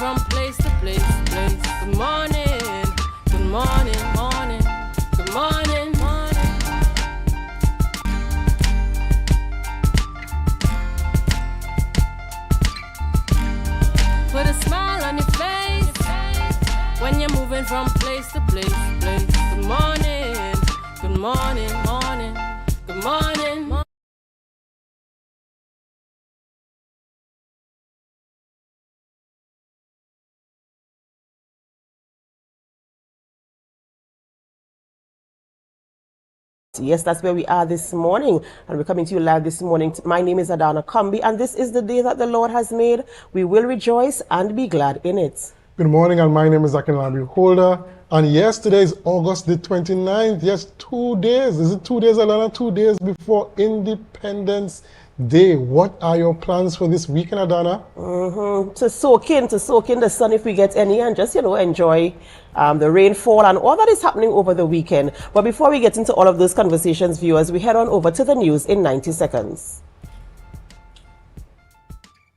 from place to place. Good morning, good morning, morning, good morning, morning. Put a smile on your face when you're moving from place to place. Good morning, good morning, morning, good morning, morning. Yes, that's where we are this morning, and we're coming to you live this morning. My name is Adana Kambi, and this is the day that the Lord has made. We will rejoice and be glad in it. Good morning, and my name is Akinlabi Holder, and yes, today is August the 29th. Yes, 2 days. Is it 2 days, Adana? 2 days before Independence Day. What are your plans for this weekend, Adana? To soak in the sun if we get any, and just, enjoy the rainfall and all that is happening over the weekend. But before we get into all of those conversations, viewers, we head on over to the news in 90 seconds.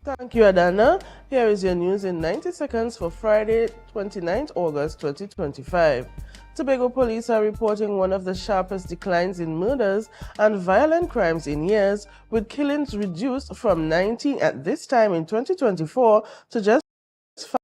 Thank you, Adana. Here is your news in 90 seconds for Friday, 29th August 2025. Tobago police are reporting one of the sharpest declines in murders and violent crimes in years, with killings reduced from 90 at this time in 2024 to just 5.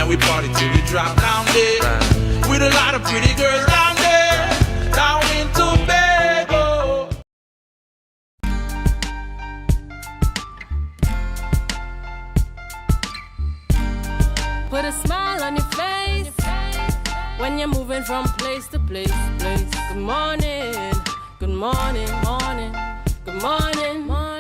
we party till we drop down there. With a lot of pretty girls down there, down in Tobago. Put a smile on your face when you're moving from place to place. Good morning, good morning, morning, good morning, morning.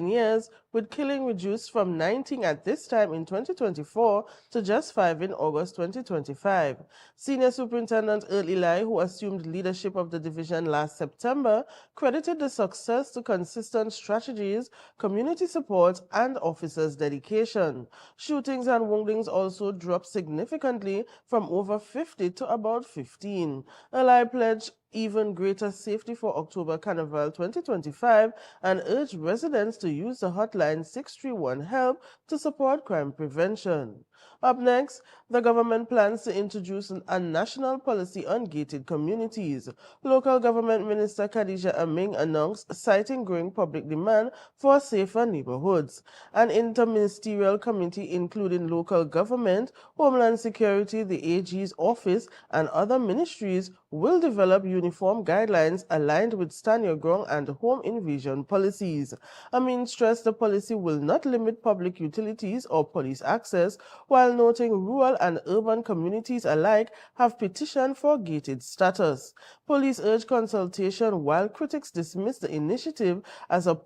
years, with killing reduced from 19 at this time in 2024 to just 5 in August 2025. Senior Superintendent Early Lai, who assumed leadership of the division last September, credited the success to consistent strategies, community support, and officers' dedication. Shootings and woundings also dropped significantly from over 50 to about 15. Early pledged even greater safety for October Carnival 2025 and urged residents to use the hotline 631 HELP to support crime prevention. Up next, the government plans to introduce a national policy on gated communities. Local Government Minister Khadija Aming announced, citing growing public demand for safer neighborhoods. An interministerial committee including local government, Homeland Security, the AG's office, and other ministries will develop uniform guidelines aligned with Stand Your Ground and home invasion policies. Amin stressed the policy will not limit public utilities or police access, while noting rural and urban communities alike have petitioned for gated status. Police urged consultation, while critics dismissed the initiative as a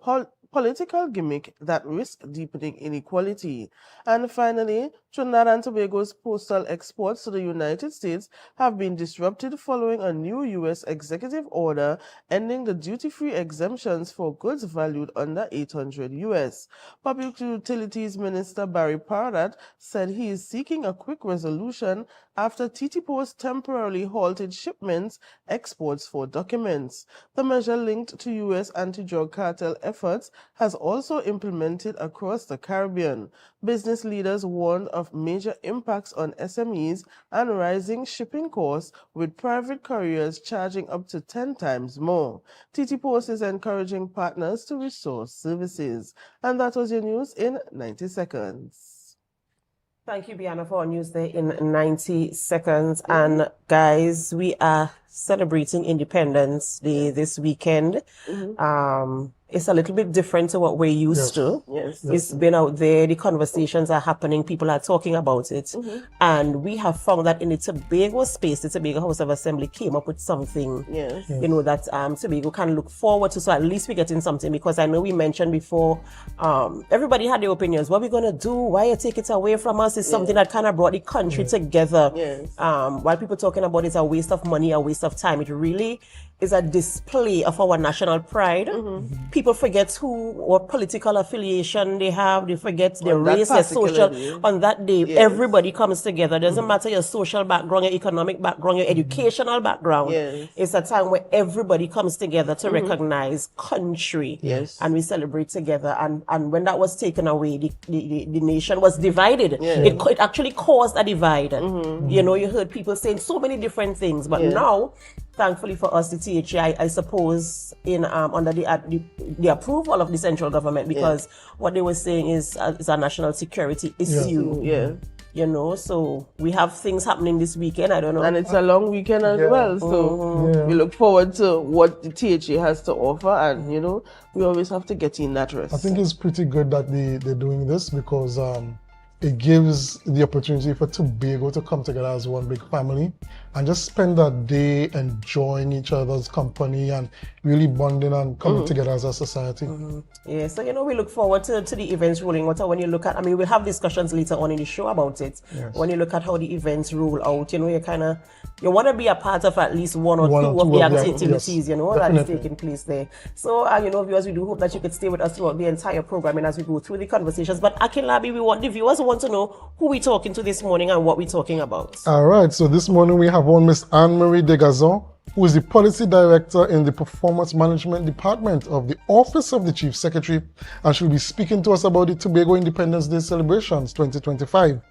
political gimmick that risks deepening inequality. And finally, Trinidad and Tobago's postal exports to the United States have been disrupted following a new U.S. executive order ending the duty-free exemptions for goods valued under $800 US. Public Utilities Minister Barry Paradat said he is seeking a quick resolution after TT Post temporarily halted shipments exports for documents. The measure, linked to U.S. anti-drug cartel efforts, has also implemented across the Caribbean. Business leaders warned of major impacts on SMEs and rising shipping costs, with private couriers charging up to 10 times more. TT Post is encouraging partners to restore services. And that was your news in 90 seconds. Thank you, Bianna, for our news there in 90 seconds. And guys, we are celebrating Independence Day this weekend. It's a little bit different to what we're used to. Yes. It's been out there, the conversations are happening, people are talking about it. And we have found that in the Tobago space, the Tobago House of Assembly came up with something, you know, that Tobago can look forward to. So at least we're getting something, because I know we mentioned before, everybody had their opinions. What are we going to do? Why you take it away from us? Is something that kind of brought the country together. While people talking about it's a waste of money, a waste of time, it really is a display of our national pride. People forget who or political affiliation they have. They forget their race, their social. On that day, everybody comes together. Doesn't matter your social background, your economic background, your educational background. It's a time where everybody comes together to recognize country. And we celebrate together. And when that was taken away, the nation was divided. It actually caused a divide. You know, you heard people saying so many different things, but now, thankfully for us, the THA, I suppose, in under the approval of the central government, because what they were saying is a national security issue. You know, so we have things happening this weekend. I don't know. And it's a long weekend as well. So we look forward to what the THA has to offer. And, you know, we always have to get in that rest. I think it's pretty good that they're doing this, because it gives the opportunity for Tobago to come together as one big family and just spend that day enjoying each other's company and really bonding and coming together as a society. Yeah, so, you know, we look forward to the events rolling out. When you look at, I mean, we'll have discussions later on in the show about it. When you look at how the events roll out, you know, you want to be a part of at least one or two of the activities, you know, that is taking place there. So, you know, viewers, we do hope that you could stay with us throughout the entire programming as we go through the conversations. But Akinlabi, the viewers want to know who we're talking to this morning and what we're talking about. All right, so this morning we have on Miss Anne-Marie Degazon, who is the Policy Director in the Performance Management Department of the Office of the Chief Secretary, and she'll be speaking to us about the Tobago Independence Day celebrations 2025,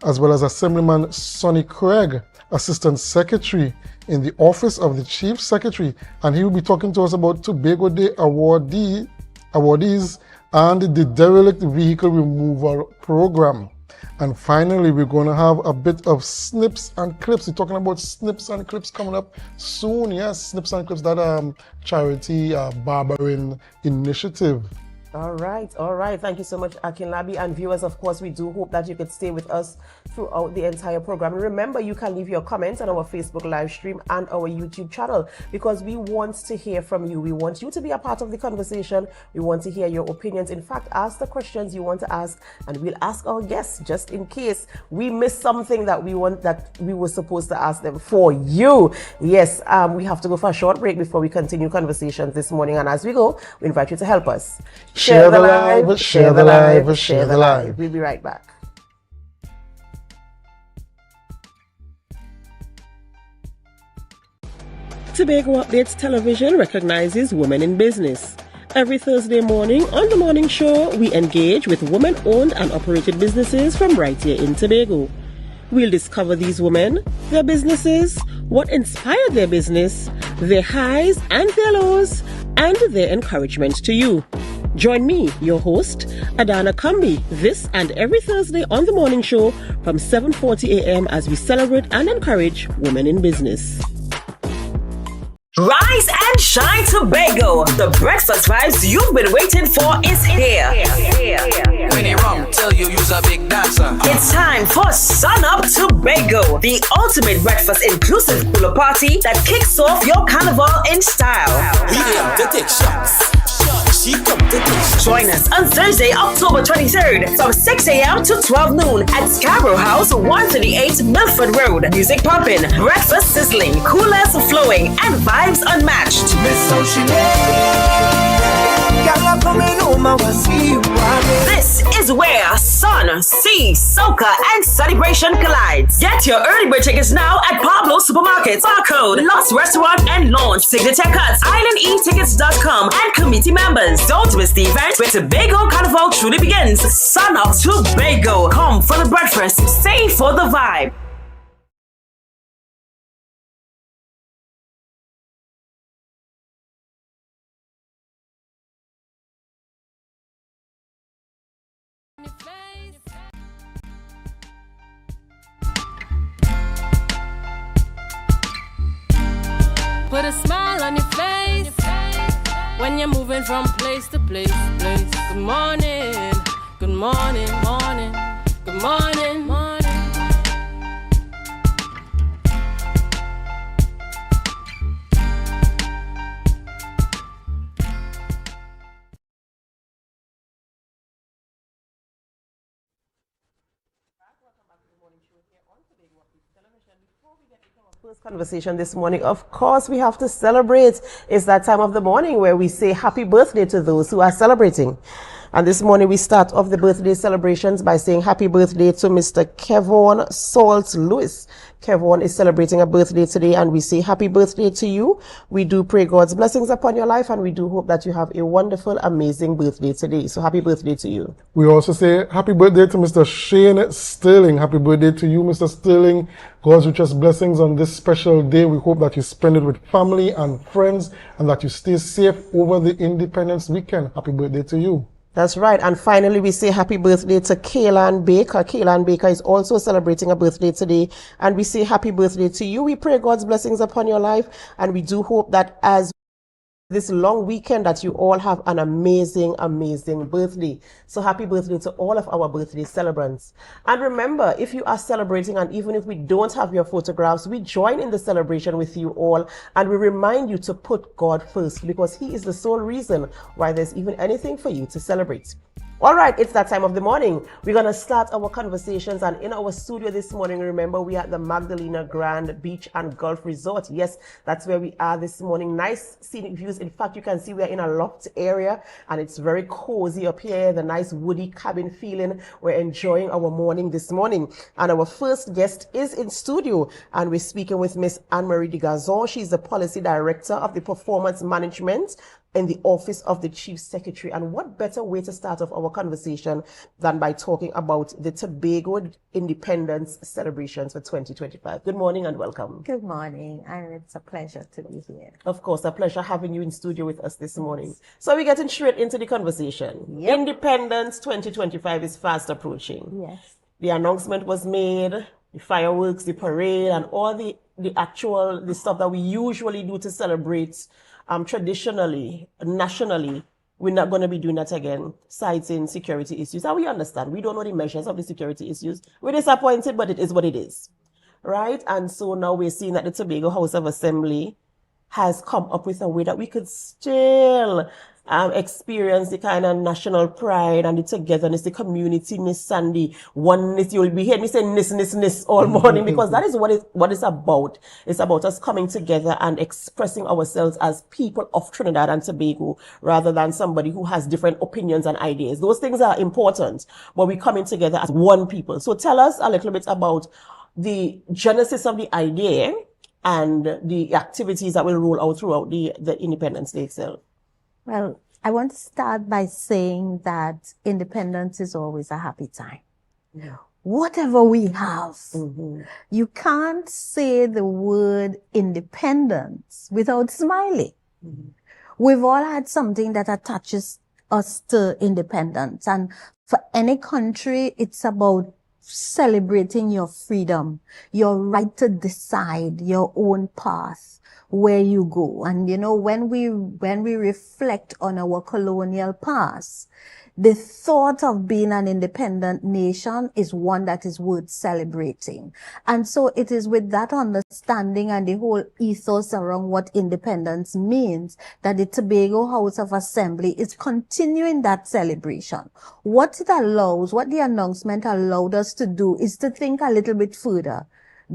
as well as Assemblyman Sonny Craig, Assistant Secretary in the Office of the Chief Secretary, and he will be talking to us about Tobago Day awardees and the Derelict Vehicle Removal Program. And finally, we're going to have a bit of Snips and Clips. We're talking about Snips and Clips coming up soon. Yes, Snips and Clips, that charity barbering initiative. All right, all right. Thank you so much, Akinlabi. And viewers, of course, we do hope that you could stay with us throughout the entire program. And remember, you can leave your comments on our Facebook live stream and our YouTube channel because we want to hear from you. We want you to be a part of the conversation. We want to hear your opinions. In fact, ask the questions you want to ask, and we'll ask our guests just in case we missed something that we were supposed to ask them for you. Yes, we have to go for a short break before we continue conversations this morning. And as we go, we invite you to help us. Share the live, share the live, share the live. We'll be right back. Tobago Updates Television recognizes women in business. Every Thursday morning on The Morning Show, we engage with women-owned and operated businesses from right here in Tobago. We'll discover these women, their businesses, what inspired their business, their highs and their lows, and their encouragement to you. Join me, your host, Adana Kambi, this and every Thursday on The Morning Show from 7:40 a.m. as we celebrate and encourage women in business. Rise and shine, Tobago. The breakfast vibes you've been waiting for is here. When he wrong, tell you you's a big dancer. It's time for Sun Up Tobago, the ultimate breakfast inclusive pool party that kicks off your carnival in style. We aim to take shots. She come to take shots. Join us on Thursday, October 23rd from 6 a.m. to 12 noon at Scarborough House, 138 Milford Road. Music popping, breakfast sizzling, coolers flowing, and vibes unmatched. This is where sun, sea, soca, and celebration collides. Get your early bird tickets now at Pablo Supermarkets, Barcode, Lost Restaurant and Launch, Signature Cuts, IslandEtickets.com, and committee members. Don't miss the event where Tobago Carnival truly begins. Sun Up Tobago. Come for the breakfast, stay for the vibe. Put a smile on your face when you're moving from place to place. Good morning, good morning, morning, good morning, morning. First conversation this morning, of course, we have to celebrate. It's that time of the morning where we say happy birthday to those who are celebrating. And this morning we start off the birthday celebrations by saying happy birthday to Mr. Kevon Salt Lewis. Kevon is celebrating a birthday today, and we say happy birthday to you. We do pray God's blessings upon your life, and we do hope that you have a wonderful, amazing birthday today. So happy birthday to you. We also say happy birthday to Mr. Shane Sterling. Happy birthday to you, Mr. Sterling. God's richest blessings on this special day. We hope that you spend it with family and friends and that you stay safe over the Independence weekend. Happy birthday to you. That's right. And finally, we say happy birthday to Kaylan Baker. Kaylan Baker is also celebrating a birthday today, and we say happy birthday to you. We pray God's blessings upon your life, and we do hope that as this long weekend that you all have an amazing, amazing birthday. So happy birthday to all of our birthday celebrants. And remember, if you are celebrating, and even if we don't have your photographs, we join in the celebration with you all, and we remind you to put God first, because He is the sole reason why there's even anything for you to celebrate. All right, it's that time of the morning. We're going to start our conversations, and in our studio this morning, remember, we are at the Magdalena Grand Beach and Golf Resort. Yes, that's where we are this morning. Nice scenic views. In fact, you can see we're in a loft area, and it's very cozy up here, the nice woody cabin feeling. We're enjoying our morning this morning. And our first guest is in studio, and we're speaking with Miss Anne-Marie de Gazon. She's the Policy Director of the Performance Management in the Office of the Chief Secretary. And what better way to start off our conversation than by talking about the Tobago Independence celebrations for 2025. Good morning and welcome. Good morning, and it's a pleasure to be here. Of course, a pleasure having you in studio with us this morning. So we're getting straight into the conversation. Yep. Independence 2025 is fast approaching. Yes. The announcement was made, the fireworks, the parade, and all the stuff that we usually do to celebrate traditionally, nationally, we're not going to be doing that again, citing security issues. And we understand. We don't know the measures of the security issues. We're disappointed, but it is what it is. Right? And so now we're seeing that the Tobago House of Assembly has come up with a way that we could still experience the kind of national pride and the togetherness, the community-ness and the oneness. You'll be hearing me say ness all morning, because that is what it's about. It's about us coming together and expressing ourselves as people of Trinidad and Tobago, rather than somebody who has different opinions and ideas. Those things are important, but we're coming together as one people. So tell us a little bit about the genesis of the idea and the activities that will roll out throughout the Independence Day itself. Well, I want to start by saying that independence is always a happy time. Yeah. Whatever we have, you can't say the word independence without smiling. We've all had something that attaches us to independence. And for any country, it's about celebrating your freedom, your right to decide your own path, where you go. And you know, when we reflect on our colonial past, the thought of being an independent nation is one that is worth celebrating. And so it is with that understanding and the whole ethos around what independence means that the Tobago House of Assembly is continuing that celebration. What it allows, what the announcement allowed us to do, is to think a little bit further.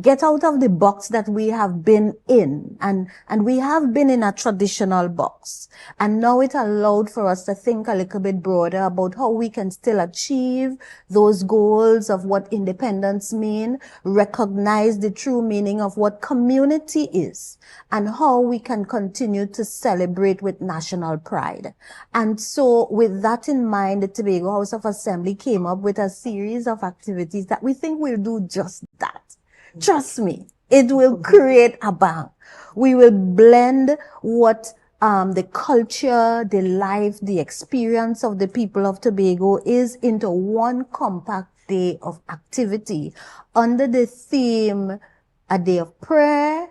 Get out of the box that we have been in, and we have been in a traditional box. And now it allowed for us to think a little bit broader about how we can still achieve those goals of what independence mean, recognize the true meaning of what community is, and how we can continue to celebrate with national pride. And so with that in mind, the Tobago House of Assembly came up with a series of activities that we think will do just that. Trust me, it will create a bang. We will blend what the culture, the life, the experience of the people of Tobago is into one compact day of activity under the theme, a day of prayer,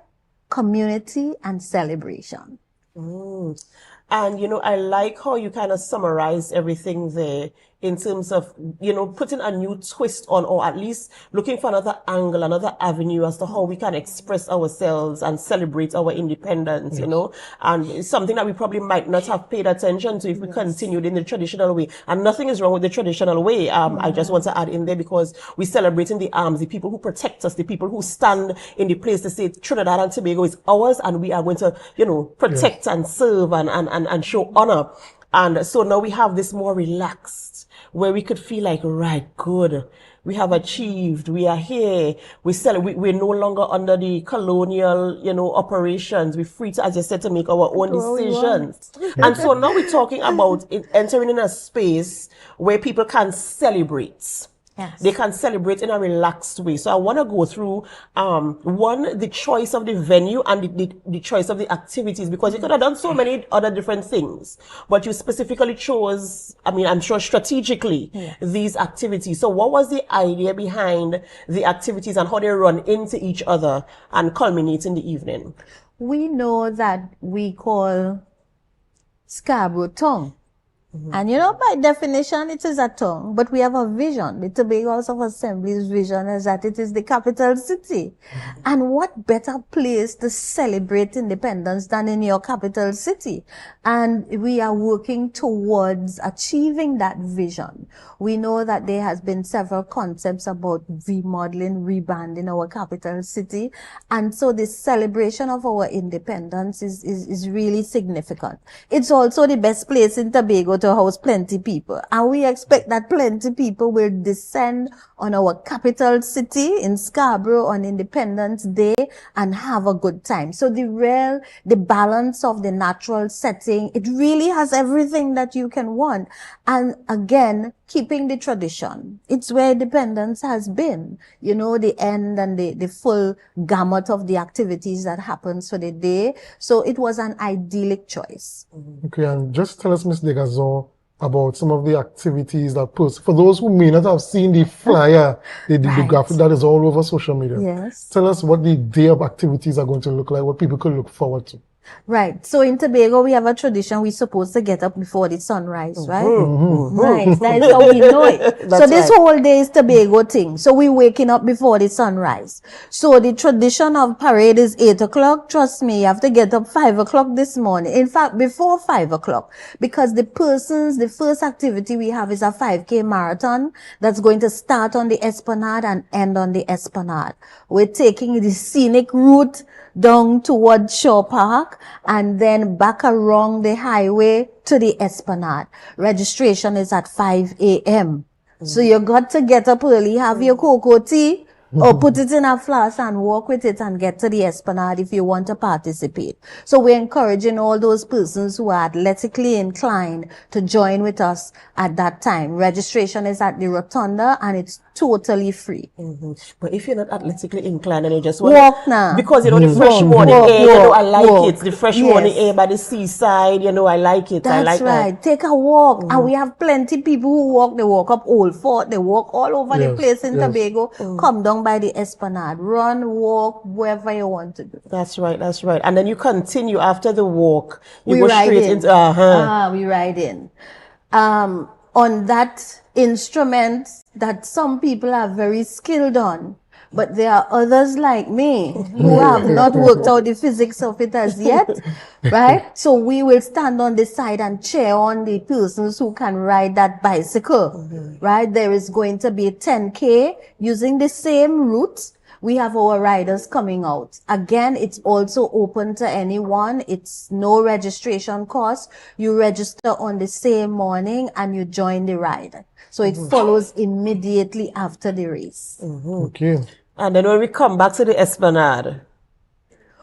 community, and celebration. And, you know, I like how you kind of summarize everything there in terms of, you know, putting a new twist on, or at least looking for another angle, another avenue as to how we can express ourselves and celebrate our independence, you know, and it's something that we probably might not have paid attention to if we continued in the traditional way. And nothing is wrong with the traditional way. I just want to add in there, because we're celebrating the arms, the people who protect us, the people who stand in the place to say Trinidad and Tobago is ours, and we are going to, you know, protect and serve and show honor. And so now we have this more relaxed, where we could feel like, right, good, we have achieved, we are here, we're no longer under the colonial, you know, operations. We're free to, as you said, to make our own decisions. And so now we're talking about entering in a space where people can celebrate. Yes. They can celebrate in a relaxed way. So I want to go through, one, the choice of the venue and the choice of the activities, because you could have done so many other different things, but you specifically chose, I mean, I'm sure strategically, these activities. So what was the idea behind the activities and how they run into each other and culminate in the evening? We know that we call Scarborough tongue. And you know, by definition, it is a tongue, but we have a vision. The Tobago House of Assembly's vision is that it is the capital city. And what better place to celebrate independence than in your capital city? And we are working towards achieving that vision. We know that there has been several concepts about remodeling, rebranding our capital city. And so the celebration of our independence is really significant. It's also the best place in Tobago to house plenty people, and we expect that plenty people will descend on our capital city in Scarborough on Independence Day and have a good time. So the balance of the natural setting, it really has everything that you can want. And again, keeping the tradition. It's where independence has been, you know, the end and the full gamut of the activities that happens for the day. So it was an idyllic choice. Okay, and just tell us, Ms. Degazon, about some of the activities that for those who may not have seen the flyer, the graphic that is all over social media. Yes. Tell us what the day of activities are going to look like, what people could look forward to. Right. So in Tobago, we have a tradition. We're supposed to get up before the sunrise, right? Right. That is how we know it. So this whole day is Tobago thing. So we waking up before the sunrise. So the tradition of parade is 8 o'clock. Trust me, you have to get up 5 o'clock this morning. In fact, before 5 o'clock, because the first activity we have is a 5K marathon that's going to start on the Esplanade and end on the Esplanade. We're taking the scenic route down towards Shaw Park and then back around the highway to the Esplanade. Registration is at 5 a.m. So you got to get up early, have your cocoa tea, or put it in a flask and walk with it and get to the Esplanade if you want to participate. So we're encouraging all those persons who are athletically inclined to join with us at that time. Registration is at the Rotunda and it's totally free. But if you're not athletically inclined and you just want walk now. because you know the fresh morning air, you know I like it. The fresh morning air by the seaside, you know I like it. That's I like right. that. Take a walk. And we have plenty people who walk. They walk up Old Fort. They walk all over the place in Tobago. Come down by the Esplanade. Run, walk, wherever you want to do. That's right. That's right. And then you continue after the walk. You We go ride straight in. into We ride in. On that instrument that some people are very skilled on, but there are others like me who have not worked out the physics of it as yet, right? So we will stand on the side and cheer on the persons who can ride that bicycle, right? There is going to be a 10K using the same route. We have our riders coming out. Again, it's also open to anyone. It's no registration cost. You register on the same morning and you join the ride. So it follows immediately after the race. Okay. and then when we come back to the Esplanade.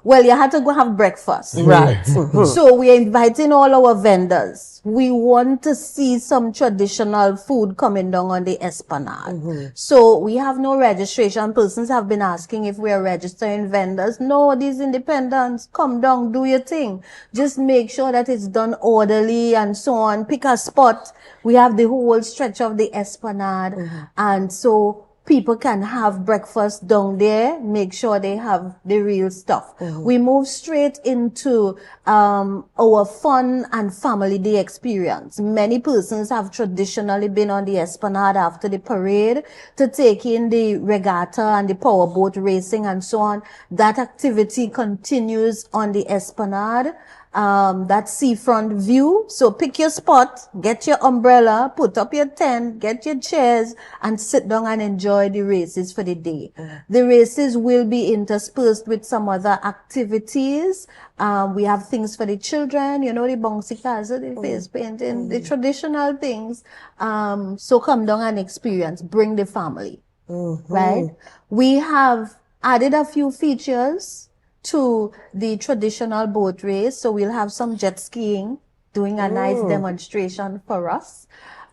Well, you had to go have breakfast. Right. So we are inviting all our vendors. We want to see some traditional food coming down on the Esplanade. So we have no registration. Persons have been asking if we are registering vendors. No, these independents, come down, do your thing. Just make sure that it's done orderly and so on. Pick a spot. We have the whole stretch of the Esplanade. And so people can have breakfast down there, make sure they have the real stuff. We move straight into our fun and family day experience. Many persons have traditionally been on the Esplanade after the parade to take in the regatta and the powerboat racing and so on. That activity continues on the Esplanade. That seafront view. So pick your spot, get your umbrella, put up your tent, get your chairs, and sit down and enjoy the races for the day. The races will be interspersed with some other activities. We have things for the children, you know, the bouncy castle, the face painting, the traditional things. So come down and experience, bring the family, right? We have added a few features to the traditional boat race. So we'll have some jet skiing, doing a nice demonstration for us.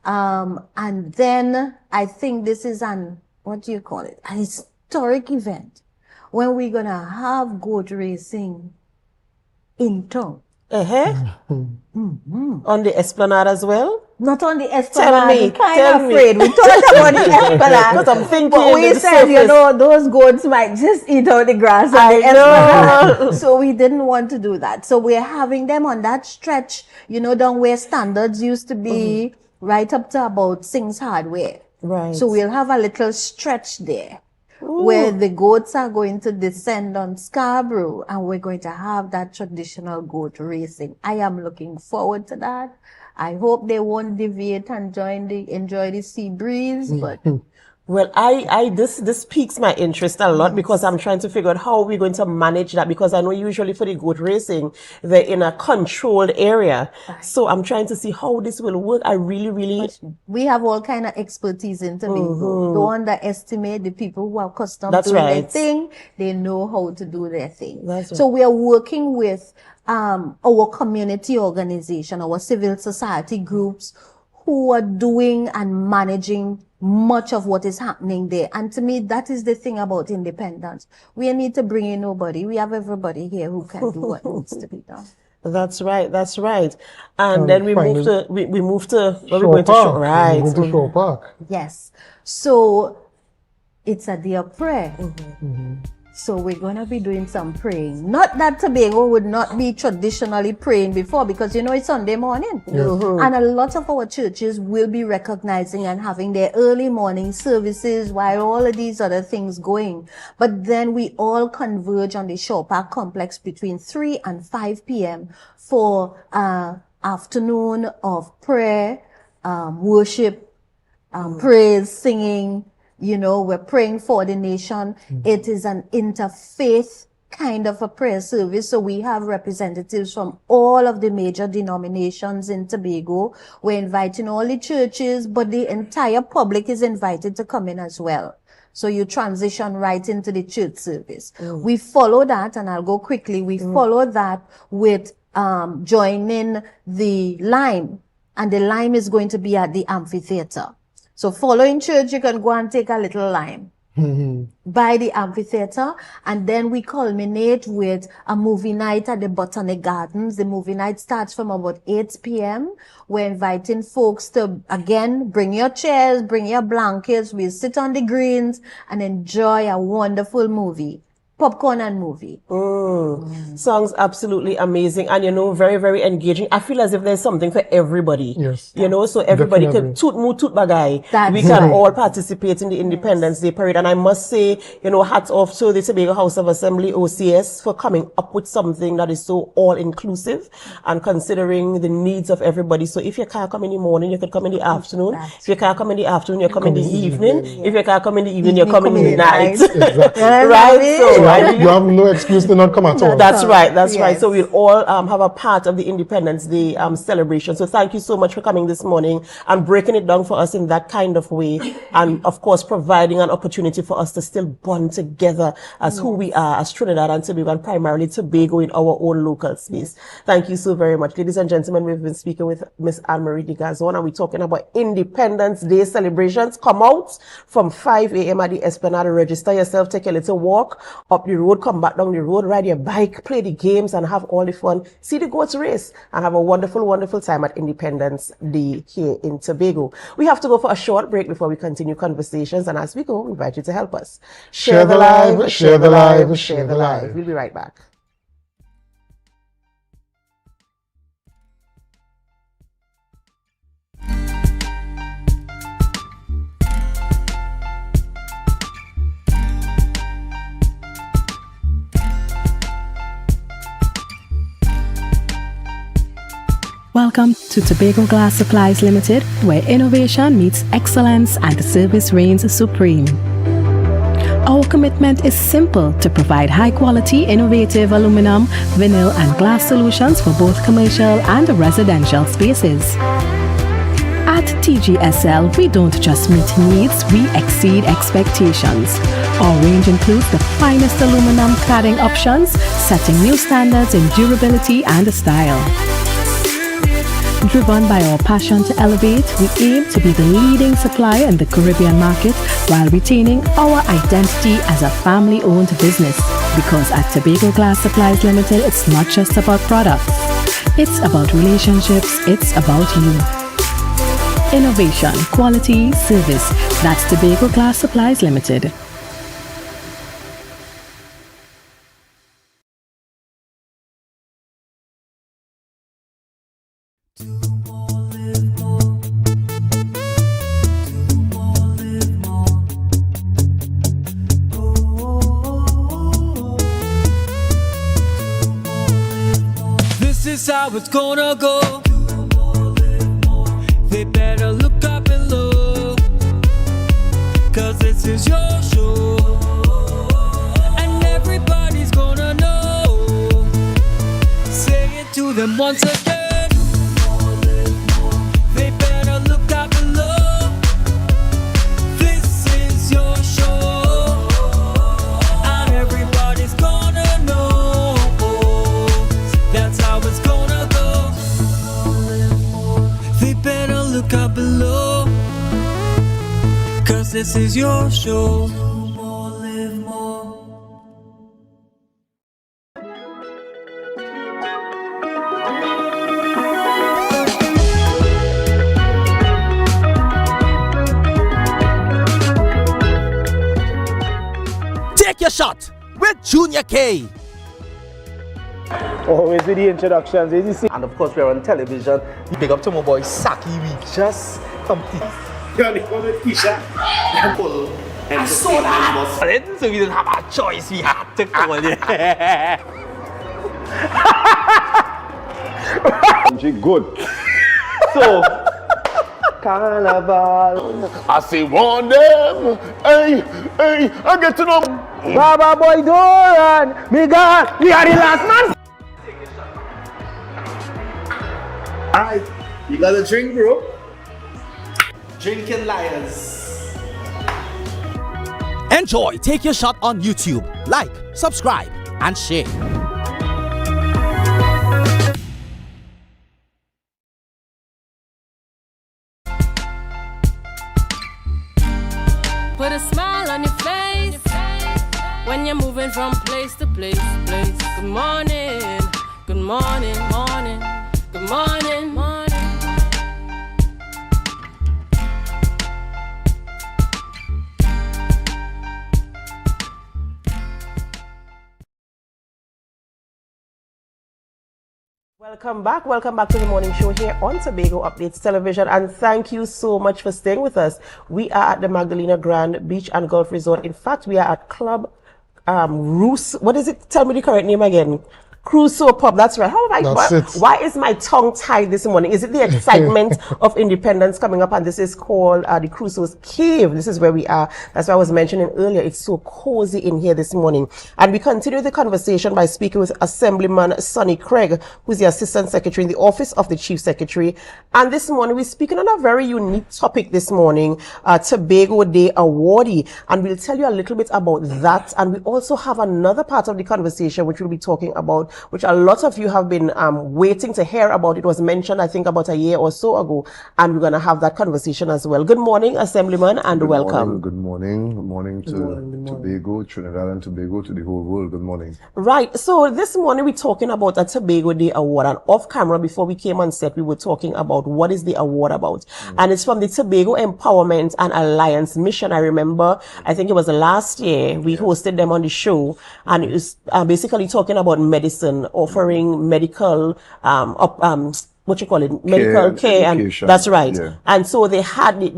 And then I think this is what do you call it? An historic event when we're going to have goat racing in town. On the Esplanade as well? Not on the Esplanade. me, We're kind tell of me. afraid. We thought about the Esplanade. But I'm thinking But we the said, you surface. know, those goats might just eat out the grass on the Esplanade. So we didn't want to do that. So we're having them on that stretch, you know, down where standards used to be, right up to about Sings Hardware. Right. So we'll have a little stretch there where the goats are going to descend on Scarborough and we're going to have that traditional goat racing. I am looking forward to that. I hope they won't deviate and enjoy the sea breeze, but Well, this piques my interest a lot because I'm trying to figure out how we're going to manage that, because I know usually for the goat racing, they're in a controlled area. So I'm trying to see how this will work. I really, we have all kind of expertise in Tobago. Don't underestimate the people who are accustomed That's to their right. thing. They know how to do their thing. That's right. So we are working with our community organization, our civil society groups who are doing and managing much of what is happening there. And to me, that is the thing about independence. We need to bring in nobody. We have everybody here who can do what needs to be done. That's right. That's right. And then we move to, we move to, where we're Shaw going to Park. show, right. We're going to Shaw Park. Yes. So it's a day of prayer. So we're going to be doing some praying. Not that Tobago would not be traditionally praying before, because it's Sunday morning. And a lot of our churches will be recognizing and having their early morning services while all of these other things going. But then we all converge on the Shaw Park complex between 3 and 5 p.m. for afternoon of prayer, worship, praise, singing. We're praying for the nation. It is an interfaith kind of a prayer service. So we have representatives from all of the major denominations in Tobago. We're inviting all the churches, but the entire public is invited to come in as well. So you transition right into the church service. We follow that, and I'll go quickly. We follow that with joining the lime, and the lime is going to be at the amphitheater. So following church, you can go and take a little lime by the amphitheater, and then we culminate with a movie night at the Botanic Gardens. The movie night starts from about 8 p.m. We're inviting folks to, again, bring your chairs, bring your blankets. We'll sit on the greens and enjoy a wonderful movie. Popcorn and movie. Sounds absolutely amazing, and very, very engaging. I feel as if there's something for everybody. Yes. So everybody Definitely. can toot bagay. That's We can right. all participate in the Independence Day parade. And I must say, hats off to the Tobago House of Assembly, OCS, for coming up with something that is so all-inclusive and considering the needs of everybody. So if you can't come in the morning, you can come in the afternoon. If you can't come in the afternoon, you come in the evening. If you can't come in the evening, you come in the night. Exactly. Right? So You have no excuse to not come at all. That's right. That's Yes. right. So we'll all have a part of the Independence Day celebration. So thank you so much for coming this morning and breaking it down for us in that kind of way. And of course, providing an opportunity for us to still bond together as who we are, as Trinidad and Tobago, and primarily Tobago in our own local space. Thank you so very much. Ladies and gentlemen, we've been speaking with Miss Anne-Marie Digazon, and we're talking about Independence Day celebrations. Come out from 5 a.m. at the Esplanade. Register yourself, take a little walk up the road, come back down the road, ride your bike, play the games, and have all the fun. See the goats race and have a wonderful, wonderful time at Independence Day here in Tobago. We have to go for a short break before we continue conversations, and as we go, we invite you to help us. Share the live, share the live, share the live. We'll be right back. Welcome to Tobago Glass Supplies Limited, where innovation meets excellence and service reigns supreme. Our commitment is simple: to provide high-quality, innovative aluminum, vinyl, and glass solutions for both commercial and residential spaces. At TGSL, we don't just meet needs, we exceed expectations. Our range includes the finest aluminum cladding options, setting new standards in durability and style. Driven by our passion to elevate, we aim to be the leading supplier in the Caribbean market while retaining our identity as a family-owned business. Because at Tobago Glass Supplies Limited, it's not just about products. It's about relationships, it's about you. Innovation, quality, service. That's Tobago Glass Supplies Limited. This is how it's gonna go. They better look up below, 'cause this is your show, and everybody's gonna know. Say it to them once again. They better look up below. This is your show, and everybody's gonna know. That's how it's gonna go. They better look up below, 'cause this is your show. Live more. Take your shot. with Junior K. Always with the introductions, as you see. And of course, we're on television. Big up to my boy Saki. We just complete. I saw that. So we didn't have a choice. We had to call it. Good. So, Carnival. I say, warn them. Hey, I get to know. Baba boy, don't run. Me God, we are the last man. Alright, you got a drink, bro? Drinking liars. Enjoy Take Your Shot on YouTube. Like, subscribe, and share. Put a smile on your face when you're moving from place to place. Good morning, good morning, morning, good morning, morning. Welcome back to the morning show here on Tobago Updates Television, and thank you so much for staying with us. We are at the Magdalena Grand Beach and Golf Resort. In fact, we are at Club Roos. What is it? Tell me the correct name again. Crusoe Pub, that's right. Why is my tongue tied this morning? Is it the excitement of independence coming up? And this is called the Crusoe's Cave. This is where we are. That's why I was mentioning earlier. It's so cozy in here this morning. And we continue the conversation by speaking with Assemblyman Sonny Craig, who's the Assistant Secretary in the Office of the Chief Secretary. And this morning, we're speaking on a very unique topic this morning, Tobago Day awardee. And we'll tell you a little bit about that. And we also have another part of the conversation, which we'll be talking about, which a lot of you have been waiting to hear about. It was mentioned, I think, about a year or so ago, and we're going to have that conversation as well. Good morning, Assemblyman, and welcome. Good morning to Tobago, Trinidad and Tobago, to the whole world. Good morning. Right. So this morning we're talking about a Tobago Day award, and off camera before we came on set, we were talking about what is the award about. And it's from the Tobago Empowerment and Alliance Mission. I remember, I think it was last year, we hosted them on the show, and it was basically talking about medicine, offering medical medical care, and that's right. Yeah. And so they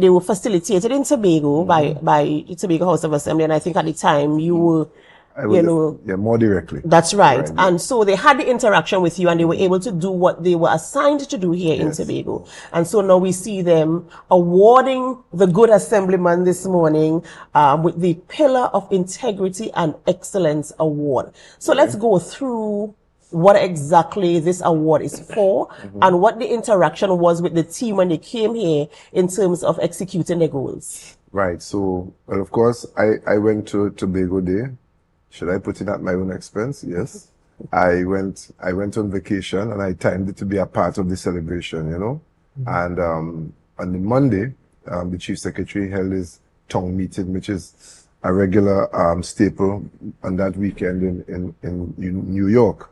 were facilitated in Tobago by the Tobago House of Assembly, and I think at the time you were more directly. That's right. And so they had the interaction with you, and they were able to do what they were assigned to do here in Tobago. And so now we see them awarding the good Assemblyman this morning with the Pillar of Integrity and Excellence Award. So let's go through what exactly this award is for, and what the interaction was with the team when they came here in terms of executing their goals. Right. So, well, of course, I went to Tobago Day. Should I put it at my own expense? Yes. I went on vacation, and I timed it to be a part of the celebration, you know. And on the Monday, the Chief Secretary held his town meeting, which is a regular staple on that weekend in New York.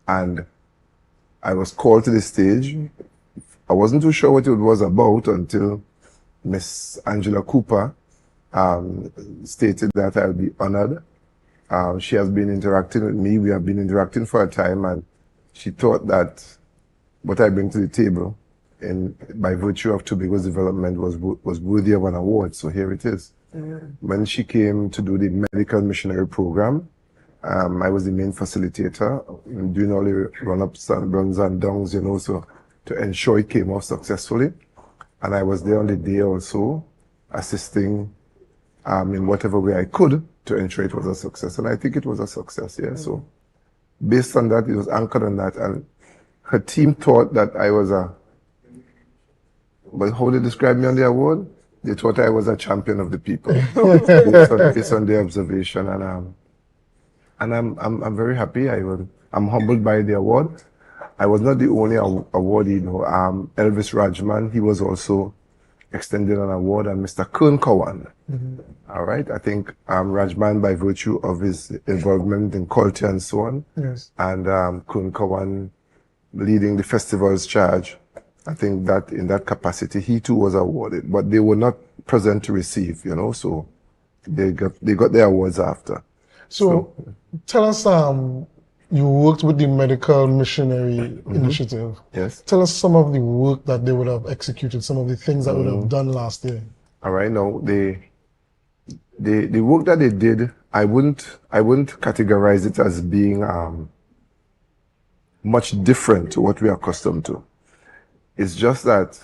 And I was called to the stage. I wasn't too sure what it was about until Miss Angela Cooper stated that I'll be honored. She has been interacting with me. We have been interacting for a time, and she thought that what I bring to the table, by virtue of Tobago's development, was worthy of an award. So here it is. When she came to do the medical missionary program, I was the main facilitator, doing all the run-ups and runs and downs, you know, so to ensure it came off successfully. And I was there on the day also, assisting in whatever way I could to ensure it was a success. And I think it was a success, yeah. So based on that, it was anchored on that. And her team thought that I was but how they described me on the award? They thought I was a champion of the people, based on their observation. And I'm very happy. I'm humbled by the award. I was not the only awardee, you know. Elvis Rajman, he was also extended an award, and Mr. Kern Kawan. All right. I think Rajman, by virtue of his involvement in culture and so on, and Kern Kawan leading the festival's charge, I think that in that capacity, he too was awarded, but they were not present to receive, you know, so they got their awards after. So tell us, you worked with the Medical Missionary Initiative. Yes. Tell us some of the work that they would have executed, some of the things that would have done last year. All right, now the work that they did, I wouldn't categorize it as being much different to what we are accustomed to. It's just that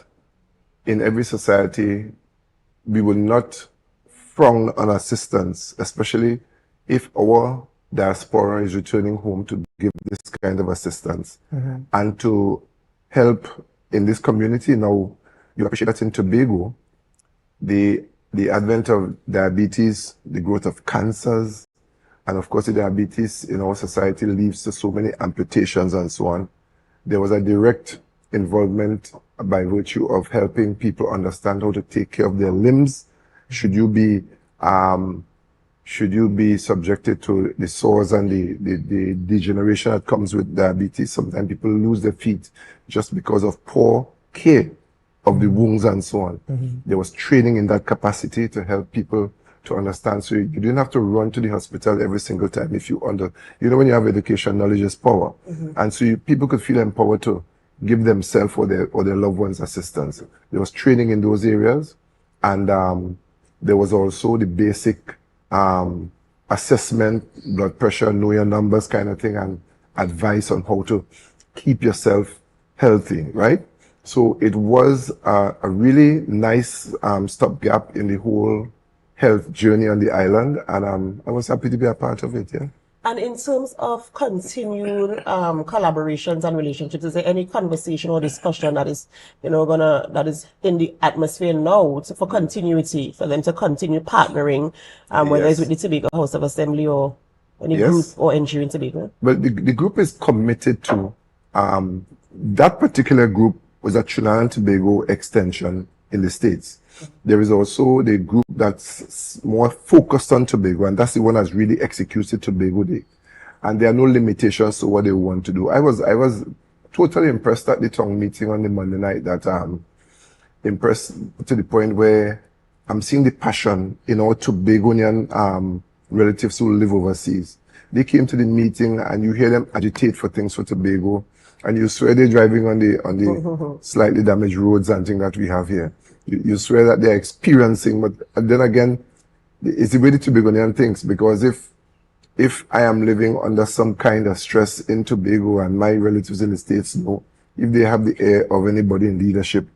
in every society, we will not frown on assistance, especially if our diaspora is returning home to give this kind of assistance and to help in this community. Now, you appreciate that in Tobago, the advent of diabetes, the growth of cancers, and of course the diabetes in our society leads to so many amputations and so on. There was a direct involvement by virtue of helping people understand how to take care of their limbs. Should you be subjected to the sores and the degeneration that comes with diabetes? Sometimes people lose their feet just because of poor care of the wounds and so on. There was training in that capacity to help people to understand. So you didn't have to run to the hospital every single time if when you have education, knowledge is power. And so people could feel empowered to give themselves or their loved ones assistance. There was training in those areas, and there was also the basic assessment, blood pressure, know your numbers kind of thing, and advice on how to keep yourself healthy, right? So it was a really nice stopgap in the whole health journey on the island, and I was happy to be a part of it, yeah. And in terms of continued collaborations and relationships, is there any conversation or discussion that is, that is in the atmosphere now for continuity, for them to continue partnering, whether it's with the Tobago House of Assembly or any group or NGO in Tobago? Well, the group is committed to, that particular group was a Trinidad and Tobago extension in the States. There is also the group that's more focused on Tobago, and that's the one that's really executed Tobago Day. And there are no limitations to what they want to do. I was totally impressed at the town meeting on the Monday night, that impressed to the point where I'm seeing the passion in our Tobagonian relatives who live overseas. They came to the meeting and you hear them agitate for things for Tobago, and you swear they're driving on the slightly damaged roads and things that we have here. You swear that they're experiencing, but then again, it's the way the Tobagonian thinks, because if I am living under some kind of stress in Tobago and my relatives in the States know, if they have the air of anybody in leadership,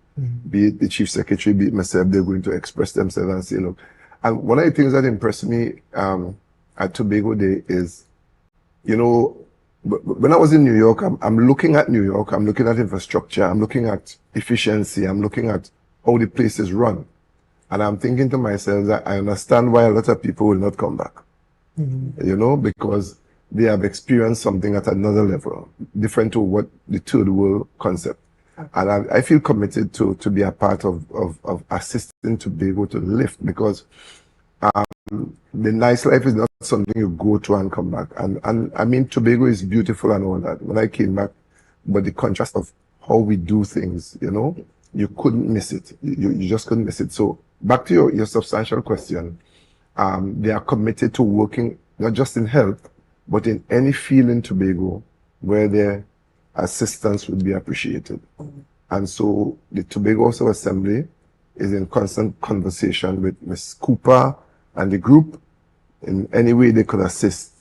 be it the chief secretary, be it myself, they're going to express themselves and say, look. And one of the things that impressed me at Tobago Day is, when I was in New York, I'm looking at New York, I'm looking at infrastructure, I'm looking at efficiency, I'm looking at how the place is run. And I'm thinking to myself that I understand why a lot of people will not come back. Because they have experienced something at another level, different to what the third world concept. And I feel committed to be a part of assisting Tobago to lift, because the nice life is not something you go to and come back. And I mean, Tobago is beautiful and all that. When I came back, but the contrast of how we do things, you couldn't miss it. You just couldn't miss it. So back to your substantial question, they are committed to working not just in health, but in any field in Tobago where their assistance would be appreciated. And so the Tobago House of Assembly is in constant conversation with Ms. Cooper and the group in any way they could assist.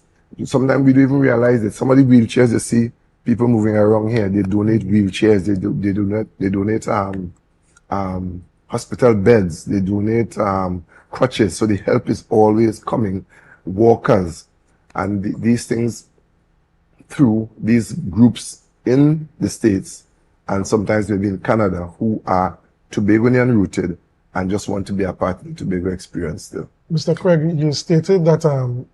Sometimes we don't even realize that some of the wheelchairs you see people moving around here, they donate wheelchairs, they donate hospital beds, they donate crutches. So the help is always coming, walkers, and these things through these groups in the States, and sometimes maybe in Canada, who are Tobagonian rooted and just want to be a part of the Tobago experience still. Mr. Craig, you stated that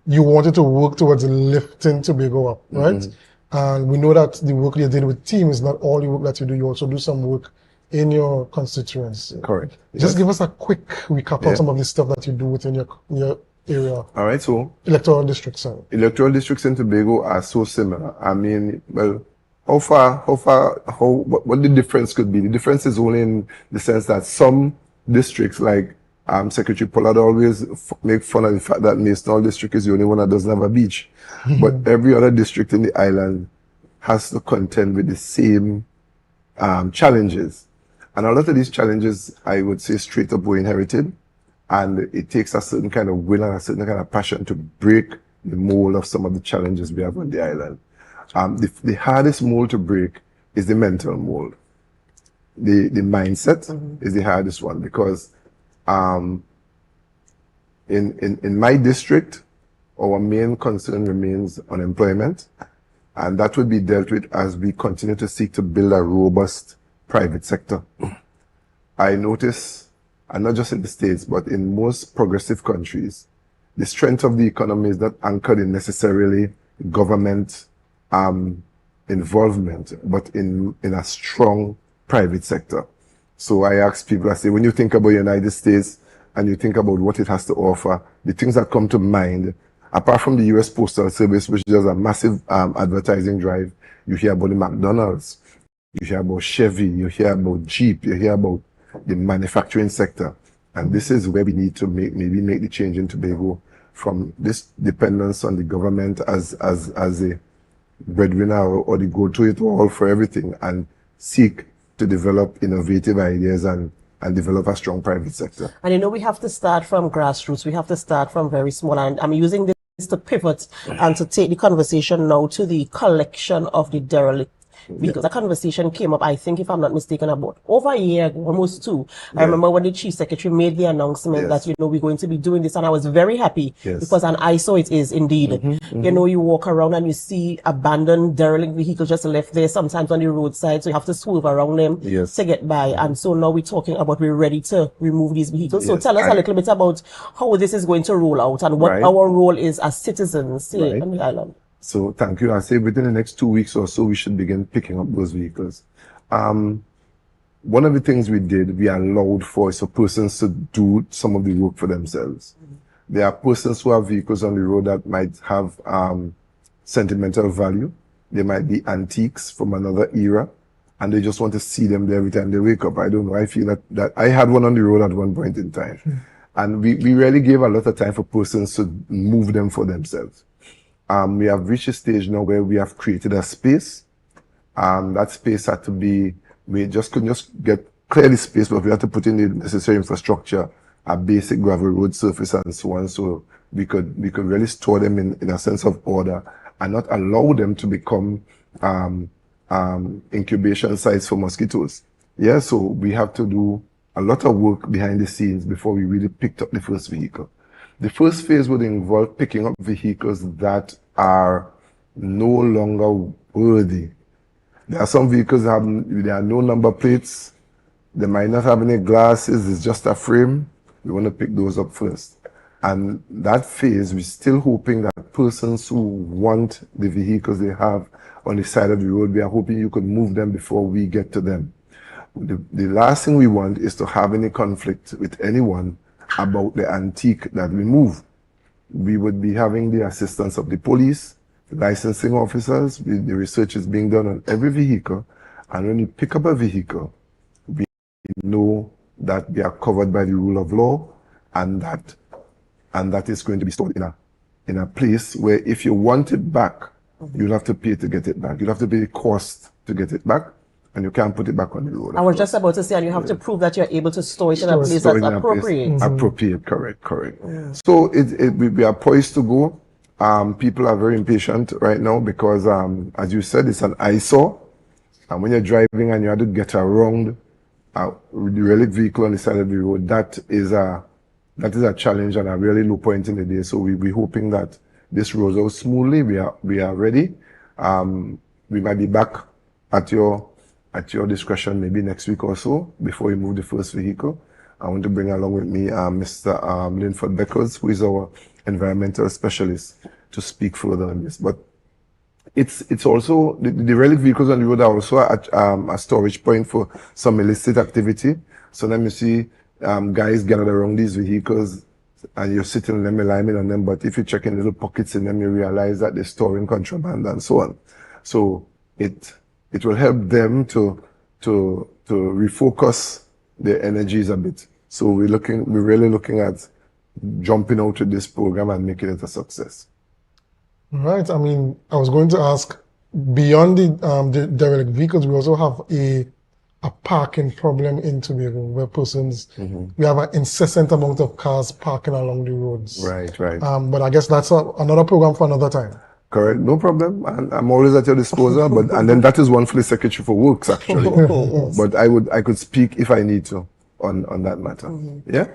you wanted to work towards lifting Tobago up, right? And we know that the work you did with team is not all the work that you do. You also do some work in your constituency. Correct. Just give us a quick recap of some of the stuff that you do within your area. All right, so electoral districts. Electoral districts in Tobago are so similar. I mean, well, what the difference could be? The difference is only in the sense that some districts, like Secretary Pollard always make fun of the fact that Mason District is the only one that doesn't have a beach. But every other district in the island has to contend with the same challenges. And a lot of these challenges, I would say, straight up were inherited. And it takes a certain kind of will and a certain kind of passion to break the mold of some of the challenges we have on the island. The hardest mold to break is the mental mold. The mindset is the hardest one, because in my district, our main concern remains unemployment, and that will be dealt with as we continue to seek to build a robust private sector. I notice, and not just in the States, but in most progressive countries, the strength of the economy is not anchored in necessarily government involvement, but in a strong private sector. So I ask people, I say, when you think about the United States and you think about what it has to offer, the things that come to mind, apart from the US Postal Service, which does a massive advertising drive, you hear about the McDonald's, you hear about Chevy, you hear about Jeep, you hear about the manufacturing sector. And this is where we need to maybe make the change in Tobago from this dependence on the government as a breadwinner or the go-to-it-all for everything, and seek to develop innovative ideas and develop a strong private sector. And you know, we have to start from grassroots. We have to start from very small. And I'm using this to pivot and to take the conversation now to the collection of the derelict. Because the conversation came up, I think, if I'm not mistaken, about over a year ago, almost two. I remember when the Chief Secretary made the announcement that, you know, we're going to be doing this, and I was very happy because an eyesore it is indeed. You know, you walk around and you see abandoned, derelict vehicles just left there, sometimes on the roadside, so you have to swerve around them to get by. And so now we're talking about we're ready to remove these vehicles. So tell us a little bit about how this is going to roll out and what our role is as citizens here on the island. So thank you. I say within the next 2 weeks or so, we should begin picking up those vehicles. One of the things we did, we allowed for persons to do some of the work for themselves. There are persons who have vehicles on the road that might have sentimental value. They might be antiques from another era, and they just want to see them there every time they wake up. I don't know. I feel that I had one on the road at one point in time. And we really gave a lot of time for persons to move them for themselves. We have reached a stage now where we have created a space. That space had to be, we just couldn't just get clear the space, but we had to put in the necessary infrastructure, a basic gravel road surface and so on, so we could really store them in a sense of order and not allow them to become incubation sites for mosquitoes. Yeah, so we have to do a lot of work behind the scenes before we really picked up the first vehicle. The first phase would involve picking up vehicles that are no longer worthy. There are some vehicles that there are no number plates. They might not have any glasses. It's just a frame. We want to pick those up first. And that phase, we're still hoping that persons who want the vehicles they have on the side of the road, we are hoping you could move them before we get to them. The last thing we want is to have any conflict with anyone about the antique that we move. We would be having the assistance of the police, the licensing officers. The research is being done on every vehicle. And when you pick up a vehicle, we know that we are covered by the rule of law, and that is going to be stored in a place where if you want it back, you'll have to pay to get it back. You'll have to pay the cost to get it back, and you can't put it back on the road. I was just about to say, and you have to prove that you're able to store it in a place that's appropriate. Appropriate, correct. Yeah. So we are poised to go. People are very impatient right now because, as you said, it's an eyesore. And when you're driving and you have to get around the relic vehicle on the side of the road, that is a challenge and a really low point in the day. So we're hoping that this rolls out smoothly. We are ready. We might be back at your discretion maybe next week or so before we move the first vehicle. I want to bring along with me Mr. Linford Beckers, who is our environmental specialist, to speak further on this. But it's also, the relic vehicles on the road are also a storage point for some illicit activity. So let me see guys gathered around these vehicles and you're sitting on them, relying on them, but if you check in little pockets in them, you realize that they're storing contraband and so on. So it will help them to refocus their energies a bit. So we're really looking at jumping out with this program and making it a success. Right. I mean, I was going to ask, beyond the derelict vehicles, we also have a parking problem in Tobago where we have an incessant amount of cars parking along the roads. Right. But I guess that's another program for another time. Correct, no problem. And I'm always at your disposal. And then that is one for the Secretary for Works, actually. Yes. But I could speak if I need to on that matter. Yeah.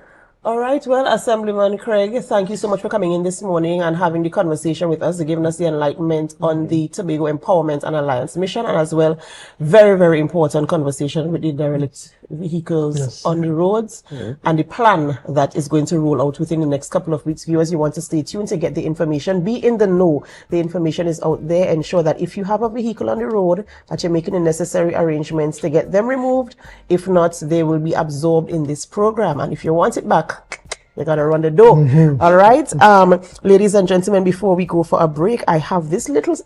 All right, well, Assemblyman Craig, thank you so much for coming in this morning and having the conversation with us, giving us the enlightenment on the Tobago Empowerment and Alliance mission, and as well, very, very important conversation with the derelict vehicles on the roads and the plan that is going to roll out within the next couple of weeks. Viewers, you want to stay tuned to get the information. Be in the know. The information is out there. Ensure that if you have a vehicle on the road, that you're making the necessary arrangements to get them removed. If not, they will be absorbed in this program. And if you want it back, you gotta run the door. All right. Ladies and gentlemen, before we go for a break, I have this little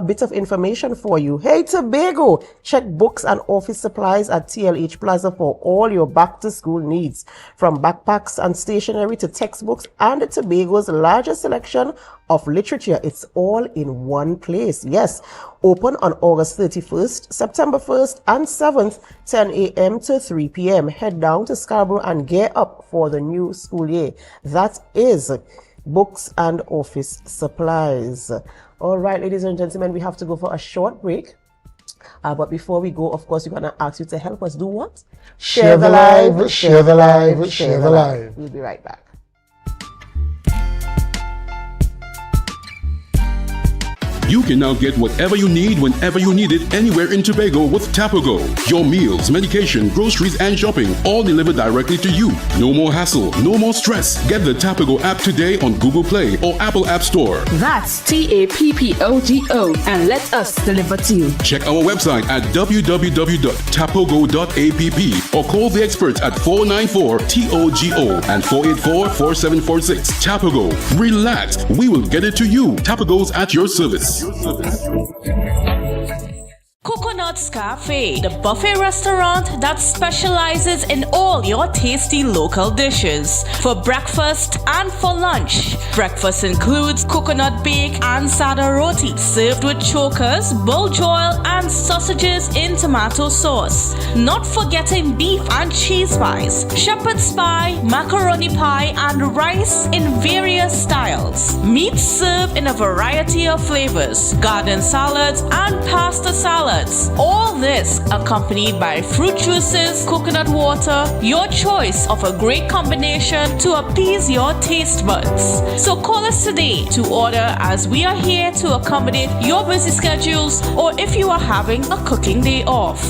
bit of information for you. Hey, Tobago, check books and office supplies at TLH Plaza for all your back to school needs. From backpacks and stationery to textbooks and Tobago's largest selection of literature. It's all in one place. Yes. Open on August 31st, September 1st, and 7th, 10 a.m. to 3 p.m. Head down to Scarborough and gear up for the new school year. That is books and office supplies. All right, ladies and gentlemen, we have to go for a short break. But before we go, of course, we're going to ask you to help us do what? Share the live, share the live, share the live. We'll be right back. You can now get whatever you need whenever you need it anywhere in Tobago with Tobago. Your meals, medication, groceries, and shopping all delivered directly to you. No more hassle, no more stress. Get the Tobago app today on Google Play or Apple App Store. That's TAPPOGO and let us deliver to you. Check our website at www.tapogo.app or call the experts at 494-TOGO and 484-4746. Tobago. Relax. We will get it to you. Tobago's at your service. Coconut's Cafe, the buffet restaurant that specializes in all your tasty local dishes. For breakfast and for lunch. Breakfast includes coconut bake and sada roti, served with chokers, bull joil, and sausages in tomato sauce. Not forgetting beef and cheese pies, shepherd's pie, macaroni pie, and rice in various styles. Meat served in a variety of flavors, garden salads, and pasta salads. All this accompanied by fruit juices, coconut water, your choice of a great combination to appease your taste buds. So call us today to order, as we are here to accommodate your busy schedules or if you are having a cooking day off.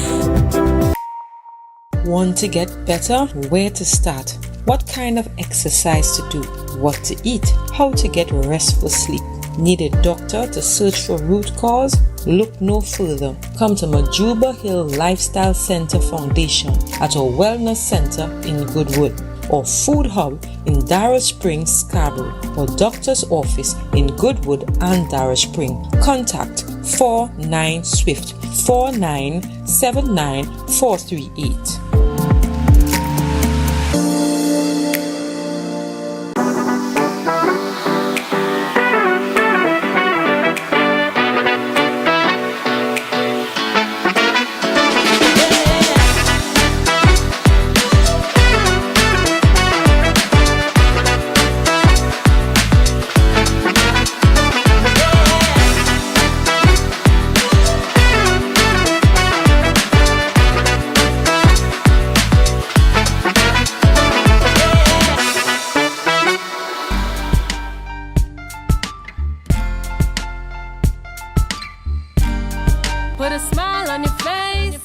Want to get better? Where to start? What kind of exercise to do? What to eat? How to get restful sleep? Need a doctor to search for root cause? Look no further. Come to Majuba Hill Lifestyle Center Foundation at our Wellness Center in Goodwood, or Food Hub in Darrow Springs, Scarborough, or Doctor's Office in Goodwood and Darrow Springs. Contact 49 Swift 4979 438. Put a smile on your face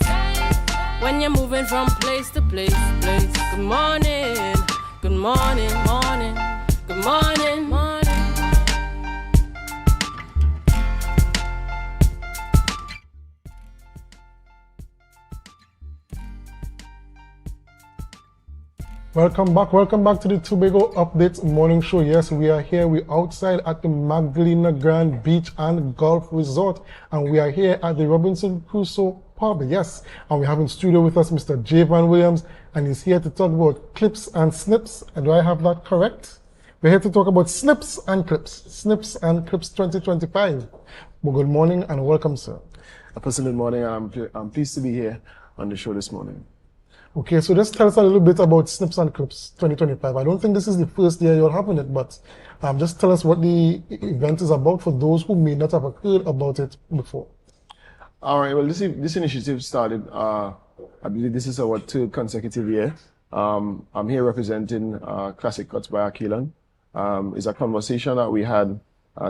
when you're moving from place to place. Good morning, good morning, morning, good morning, morning. Welcome back to the Tobago Updates Morning Show. Yes, we are here. We're outside at the Magdalena Grand Beach and Golf Resort, and we are here at the Robinson Crusoe pub. Yes, and we have in studio with us Mr. Javon Williams, and he's here to talk about clips and snips. Do I have that correct? We're here to talk about Snips and Clips 2025. Well, good morning and welcome, sir. A person, good morning. I'm pleased to be here on the show this morning. Okay, so just tell us a little bit about Snips and Clips 2025. I don't think this is the first year you're having it, but just tell us what the event is about for those who may not have heard about it before. All right, well, this initiative started, I believe this is our third consecutive year. I'm here representing Classic Cuts by Akilan. It's a conversation that we had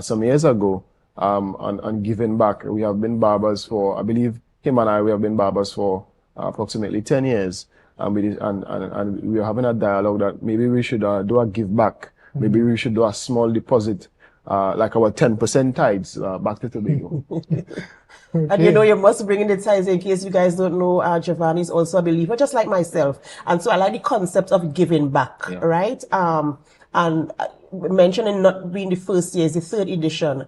some years ago on giving back. We have been barbers for, I believe him and I, we have been barbers for approximately 10 years. And we are having a dialogue that maybe we should do a give back. Maybe we should do a small deposit, like our 10% tithes back to Tobago. Okay. And you know, you must bring in the tithes. In case you guys don't know, Giovanni is also a believer, just like myself. And so I like the concept of giving back, right? And mentioning not being the first year, is the third edition.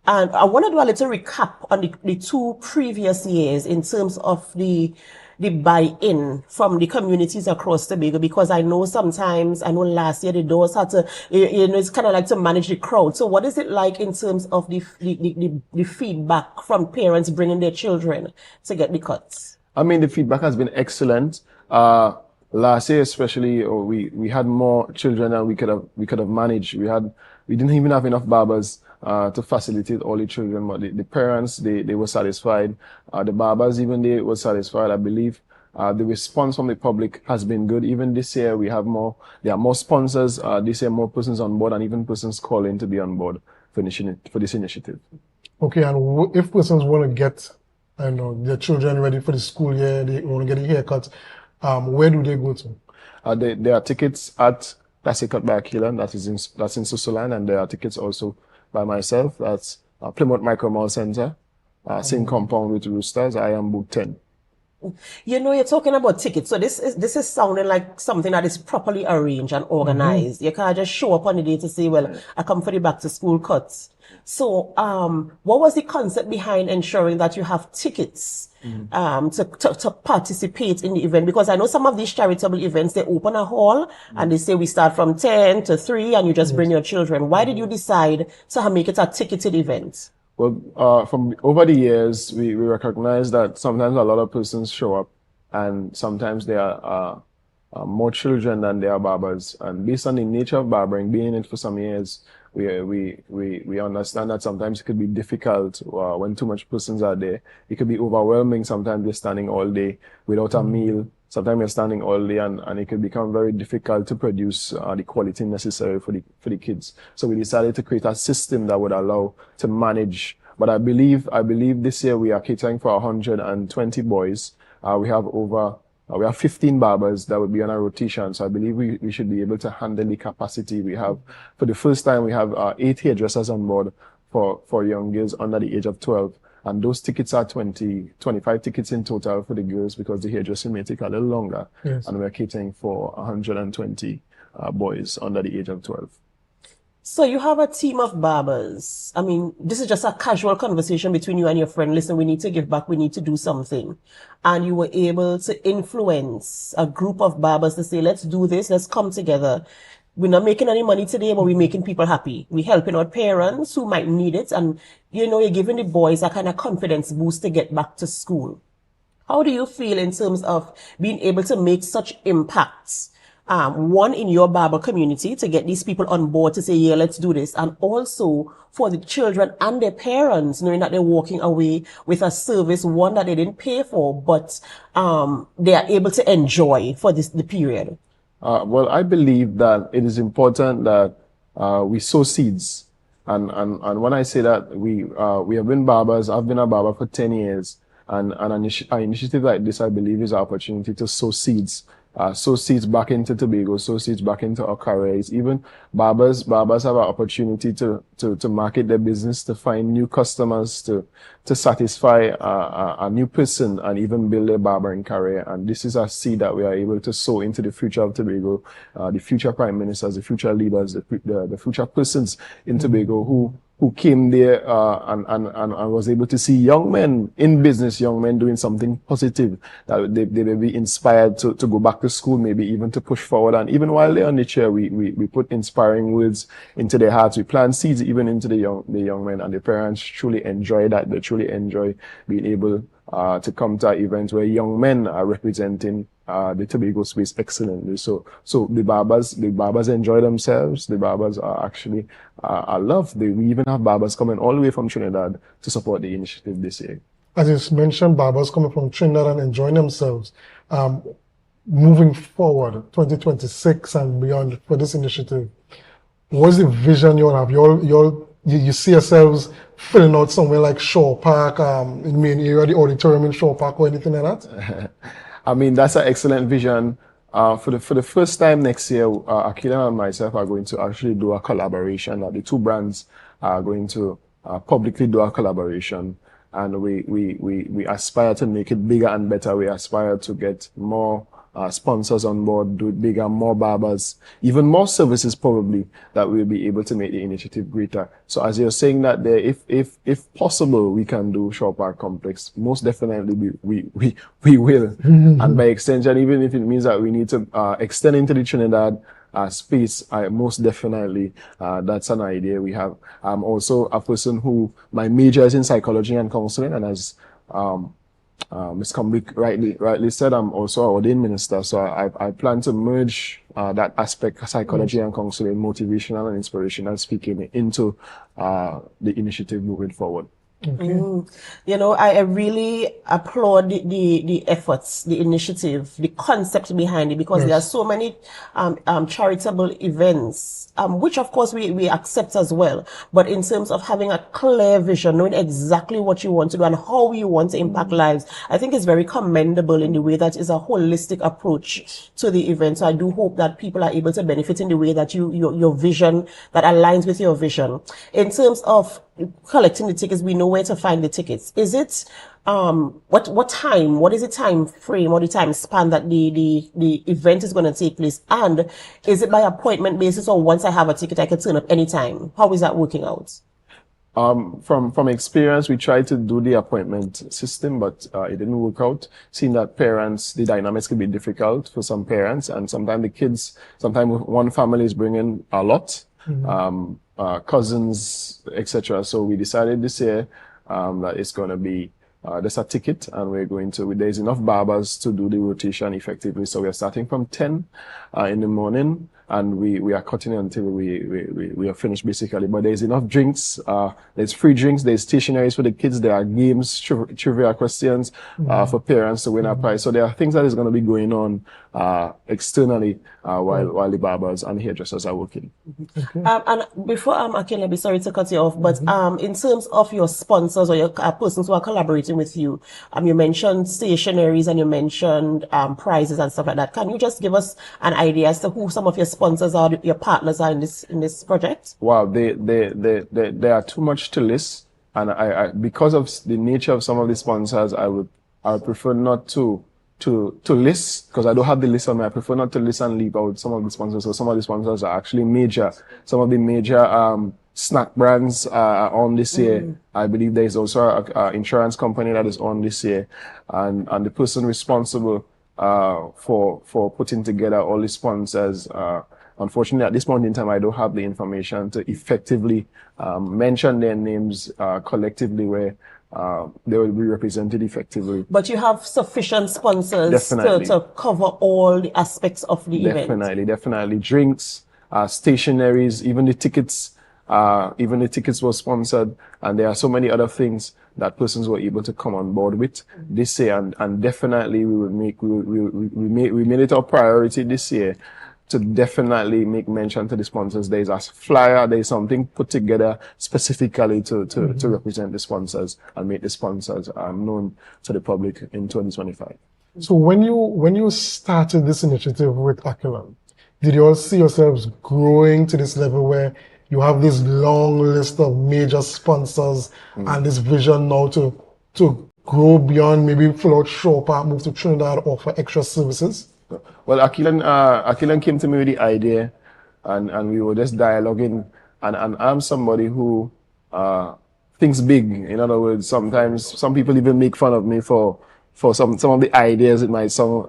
And I want to do a little recap on the two previous years in terms of the buy-in from the communities across Tobago, because I know last year the doors had to, it's kind of like to manage the crowd. So what is it like in terms of the feedback from parents bringing their children to get the cuts? I mean, the feedback has been excellent. Last year especially, we had more children than we could have managed. We didn't even have enough barbers to facilitate all the children, but the parents, they were satisfied. The barbers, even they were satisfied. I believe the response from the public has been good. Even this year, there are more sponsors. This year, more persons on board, and even persons calling to be on board for this initiative. Okay, and if persons want to get, their children ready for the school year, they want to get a haircut, where do they go to? There are tickets at Classic Cut by Akilan, that's in Switzerland, and there are tickets also by myself. That's Plymouth Micro Mall Center, same compound with Roosters. I am booth 10. You know, you're talking about tickets. So this is sounding like something that is properly arranged and organized. You can't just show up on the day to say, well, I come for the back to school cuts. So, what was the concept behind ensuring that you have tickets to participate in the event? Because I know some of these charitable events, they open a hall and they say we start from 10 to 3 and you just bring your children. Why did you decide to make it a ticketed event? Well, from over the years, we recognize that sometimes a lot of persons show up and sometimes there are more children than there are barbers. And based on the nature of barbering, being in it for some years, we understand that sometimes it could be difficult when too much persons are there. It could be overwhelming. Sometimes you're standing all day without a meal. Sometimes you're standing all day and it could become very difficult to produce the quality necessary for the kids. So we decided to create a system that would allow to manage. But I believe this year we are catering for 120 boys. We have 15 barbers that will be on a rotation. So I believe we should be able to handle the capacity we have. For the first time, we have 8 hairdressers on board for young girls under the age of 12. And those tickets are 25 tickets in total for the girls because the hairdressing may take a little longer. Yes. And we're catering for 120 boys under the age of 12. So you have a team of barbers. I mean, this is just a casual conversation between you and your friend. Listen, we need to give back. We need to do something. And you were able to influence a group of barbers to say, let's do this. Let's come together. We're not making any money today, but we're making people happy. We're helping our parents who might need it. And, you're giving the boys a kind of confidence boost to get back to school. How do you feel in terms of being able to make such impacts? One, in your barber community, to get these people on board to say, yeah, let's do this. And also for the children and their parents, knowing that they're walking away with a service, one that they didn't pay for, but they are able to enjoy for the period. Well, I believe that it is important that we sow seeds. And when I say that, we have been barbers. I've been a barber for 10 years. And an initiative like this, I believe, is an opportunity to sow seeds. Sow seeds back into Tobago, sow seeds back into our careers. Even barbers have an opportunity to market their business, to find new customers, to satisfy a new person and even build their barbering career. And this is a seed that we are able to sow into the future of Tobago, the future prime ministers, the future leaders, the future persons in Tobago who came there and was able to see young men in business, young men doing something positive, that they may be inspired to go back to school, maybe even to push forward. And even while they're on the chair, we put inspiring words into their hearts. We plant seeds even into the young men, and the parents truly enjoy that. They truly enjoy being able to come to events where young men are representing the Tobago space excellently. So the barbers enjoy themselves. The barbers are actually are loved. We even have barbers coming all the way from Trinidad to support the initiative this year. As you mentioned, barbers coming from Trinidad and enjoying themselves. Moving forward, 2026 and beyond for this initiative, what's the vision you all have? You see yourselves filling out somewhere like Shaw Park, in the main area, the auditorium in Shaw Park, or anything like that? I mean, that's an excellent vision. For the first time next year, Akila and myself are going to actually do a collaboration. The two brands are going to publicly do a collaboration, and we aspire to make it bigger and better. We aspire to get more sponsors on board, do it bigger, more barbers, even more services probably, that we'll be able to make the initiative greater. So as you're saying that there, if possible, we can do Shaw Park Complex, most definitely we will. And by extension, even if it means that we need to extend into the Trinidad space, most definitely, that's an idea we have. I'm also a person who, my major is in psychology and counseling, and as Ms. Kumbik rightly said, I'm also an ordained minister, so I plan to merge that aspect, psychology and counseling, motivational and inspirational speaking, into the initiative moving forward. Okay. You know, I really applaud the efforts, the initiative, the concept behind it, because there are so many charitable events, which of course we accept as well. But in terms of having a clear vision, knowing exactly what you want to do and how you want to impact lives, I think it's very commendable in the way that is a holistic approach to the event. So I do hope that people are able to benefit in the way that your vision, that aligns with your vision. In terms of collecting the tickets, we know where to find the tickets. Is it what time? What is the time frame or the time span that the event is going to take place? And is it by appointment basis, or once I have a ticket I can turn up anytime? How is that working out? From experience, we tried to do the appointment system, but it didn't work out. Seeing that parents, the dynamics can be difficult for some parents, and sometimes the kids, sometimes one family is bringing a lot. Cousins, etc. So we decided this year that it's going to be just a ticket, and we're going to, there's enough barbers to do the rotation effectively. So we're starting from 10 in the morning, and we are cutting until we are finished basically. But there's enough drinks, there's free drinks, there's stationaries for the kids, there are games, trivia questions for parents to win a prize. So there are things that is going to be going on externally while the barbers and hairdressers are working. And before Akila, be sorry to cut you off, but in terms of your sponsors or your persons who are collaborating with you, you mentioned stationaries and you mentioned prizes and stuff like that. Can you just give us an idea as to who some of your sponsors are, your partners are in this project? Wow, there are too much to list, and I because of the nature of some of the sponsors, I would prefer not to list, because I don't have the list on me. I prefer not to list and leave out some of the sponsors. So some of the sponsors are actually major. Some of the major snack brands are on this year. I believe there is also an insurance company that is on this year, and the person responsible for putting together all the sponsors. Unfortunately, at this point in time, I don't have the information to effectively mention their names collectively where they will be represented effectively. But you have sufficient sponsors to cover all the aspects of the event. Definitely. Drinks, stationaries, even the tickets were sponsored, and there are so many other things that persons were able to come on board with this year, and definitely we made it our priority this year to definitely make mention to the sponsors. There's a flyer, there's something put together specifically to represent the sponsors and make the sponsors known to the public in 2025. So when you started this initiative with Akila, did you all see yourselves growing to this level where you have this long list of major sponsors and this vision now to grow beyond, maybe fill out Shaw Park, move to Trinidad, offer extra services? Well, Akilan came to me with the idea, and we were just dialoguing, and I'm somebody who things big. In other words, sometimes some people even make fun of me for some of the ideas. It might sound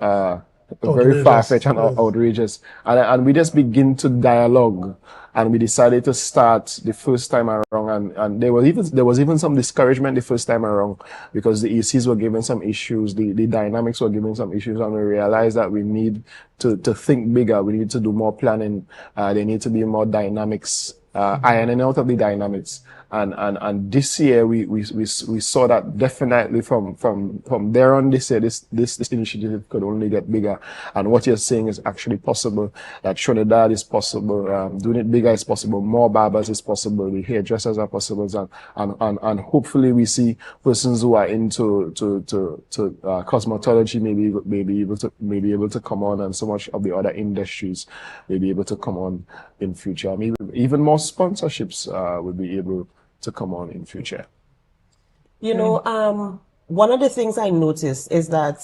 very far-fetched and outrageous. And we just begin to dialogue. And we decided to start the first time around, and there was even some discouragement the first time around because the ECs were given some issues, the dynamics were given some issues, and we realized that we need to think bigger. We need to do more planning. There need to be more dynamics, ironing out of the dynamics. And this year we saw that definitely from there on this year, this initiative could only get bigger. And what you're saying is actually possible. That Trinidad is possible, doing it bigger is possible, more barbers is possible, the hairdressers are possible, and hopefully we see persons who are into cosmetology may be able to come on, and so much of the other industries may be able to come on in future. Maybe even more sponsorships will be able to come on in future. You know, one of the things I noticed is that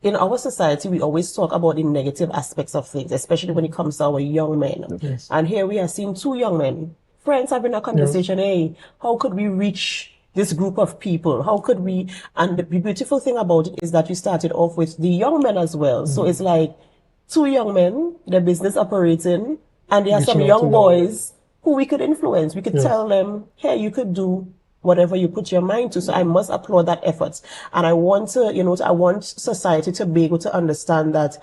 in our society, we always talk about the negative aspects of things, especially when it comes to our young men. Yes. And here we are seeing two young men, friends, having a conversation. Hey, how could we reach this group of people? How could we? And the beautiful thing about it is that you started off with the young men as well. So it's like two young men, the business operating, and there are some young boys who we could influence. We could tell them, hey, you could do whatever you put your mind to. So I must applaud that effort. And I want to, I want society to be able to understand that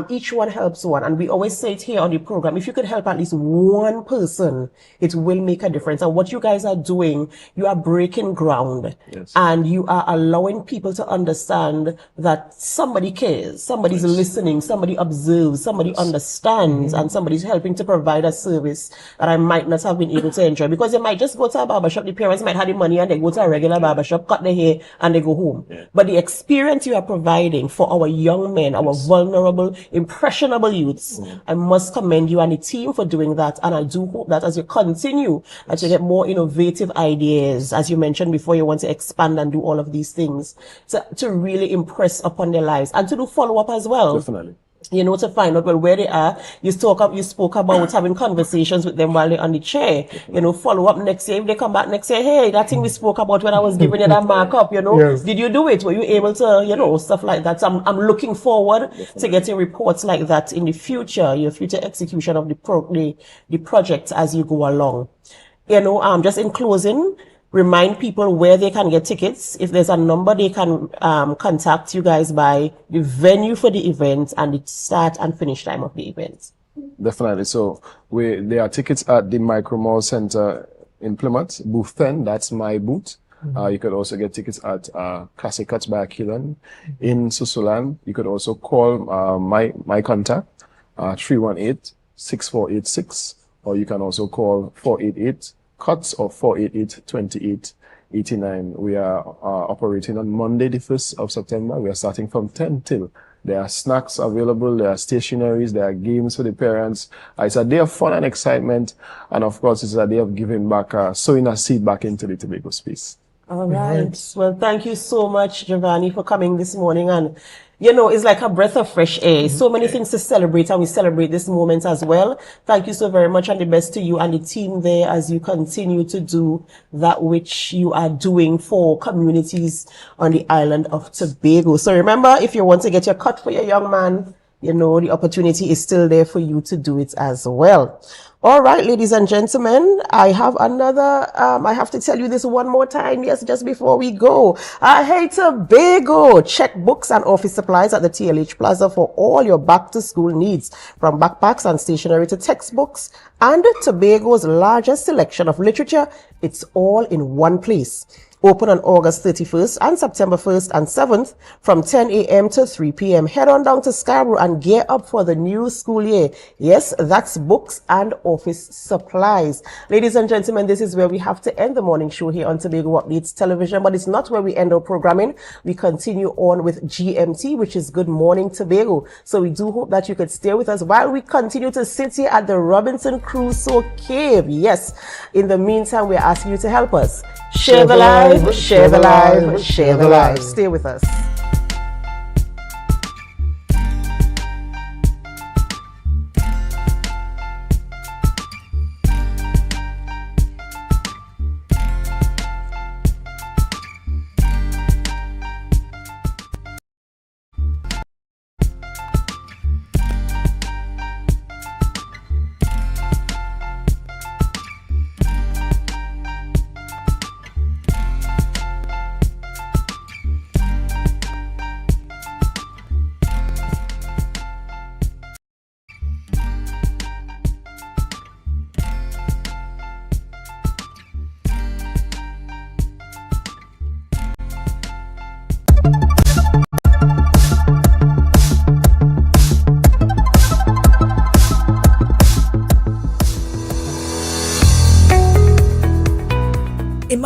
each one helps one. And we always say it here on the program, if you could help at least one person, it will make a difference. And what you guys are doing, you are breaking ground. Yes. And you are allowing people to understand that somebody cares, somebody's listening, somebody observes, somebody understands, and somebody's helping to provide a service that I might not have been able to enjoy. Because they might just go to a barbershop, the parents might have the money and they go to a regular barbershop, cut their hair, and they go home. But the experience you are providing for our young men, our vulnerable, impressionable youths, I must commend you and the team for doing that. And I do hope that as you continue, that you get more innovative ideas, as you mentioned before, you want to expand and do all of these things to really impress upon their lives and to do follow-up as well. Definitely. To find out where they are. You spoke about having conversations with them while they're on the chair. Follow up next year. If they come back next year, hey, that thing we spoke about when I was giving you that markup, did you do it? Were you able to, stuff like that? So I'm looking forward to getting reports like that in the future, your future execution of the project as you go along. Just in closing, remind people where they can get tickets. If there's a number, they can contact you guys by the venue for the event and the start and finish time of the event. Definitely. So there are tickets at the Micro Mall Center in Plymouth, booth 10. That's my booth. You could also get tickets at Classic Cuts by Akilan in Susulan. You could also call my contact 318-6486, or you can also call 488 Cuts or 488-2889. We are operating on Monday, the 1st of September. We are starting from 10 till. There are snacks available, there are stationaries, there are games for the parents. It's a day of fun and excitement. And of course, it's a day of giving back, sowing a seed back into the Tobago space. All right. Well, thank you so much, Giovanni, for coming this morning. And, it's like a breath of fresh air. So many things to celebrate, and we celebrate this moment as well. Thank you so very much, and the best to you and the team there as you continue to do that which you are doing for communities on the island of Tobago. So remember, if you want to get your cut for your young man, the opportunity is still there for you to do it as well. All right, ladies and gentlemen, I have another, I have to tell you this one more time. Yes, just before we go. Hey, Tobago, check books and office supplies at the TLH Plaza for all your back to school needs, from backpacks and stationery to textbooks and Tobago's largest selection of literature. It's all in one place. Open on August 31st and September 1st and 7th from 10 a.m. to 3 p.m. Head on down to Scarborough and gear up for the new school year. Yes, that's books and office supplies. Ladies and gentlemen, this is where we have to end the morning show here on Tobago Updates Television, but it's not where we end our programming. We continue on with GMT, which is Good Morning Tobago. So we do hope that you could stay with us while we continue to sit here at the Robinson Crusoe Cave. Yes, in the meantime, we're asking you to help us. Share the live, share the live, share the live. Stay with us.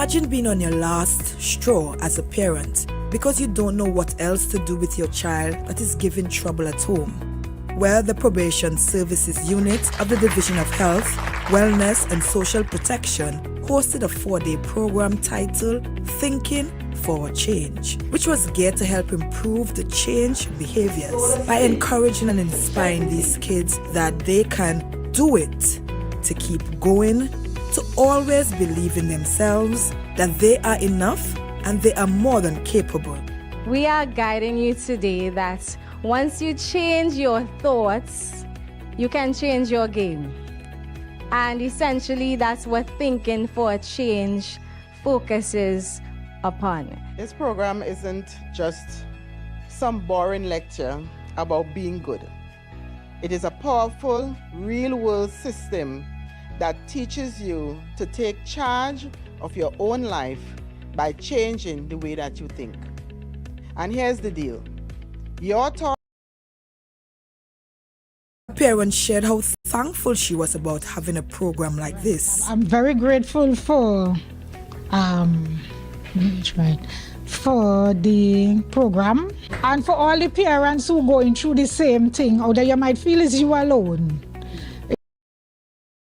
Imagine being on your last straw as a parent because you don't know what else to do with your child that is giving trouble at home. Well, the Probation Services Unit of the Division of Health, Wellness and Social Protection hosted a 4-day program titled Thinking for Change, which was geared to help improve the change behaviors by encouraging and inspiring these kids that they can do it, to keep going, to always believe in themselves, that they are enough and they are more than capable. We are guiding you today that once you change your thoughts, you can change your game. And essentially, that's what Thinking for a Change focuses upon. This program isn't just some boring lecture about being good. It is a powerful, real-world system that teaches you to take charge of your own life by changing the way that you think. And here's the deal. Your thoughts. Parents shared how thankful she was about having a program like this. I'm very grateful for the program and for all the parents who are going through the same thing, or that you might feel is you alone.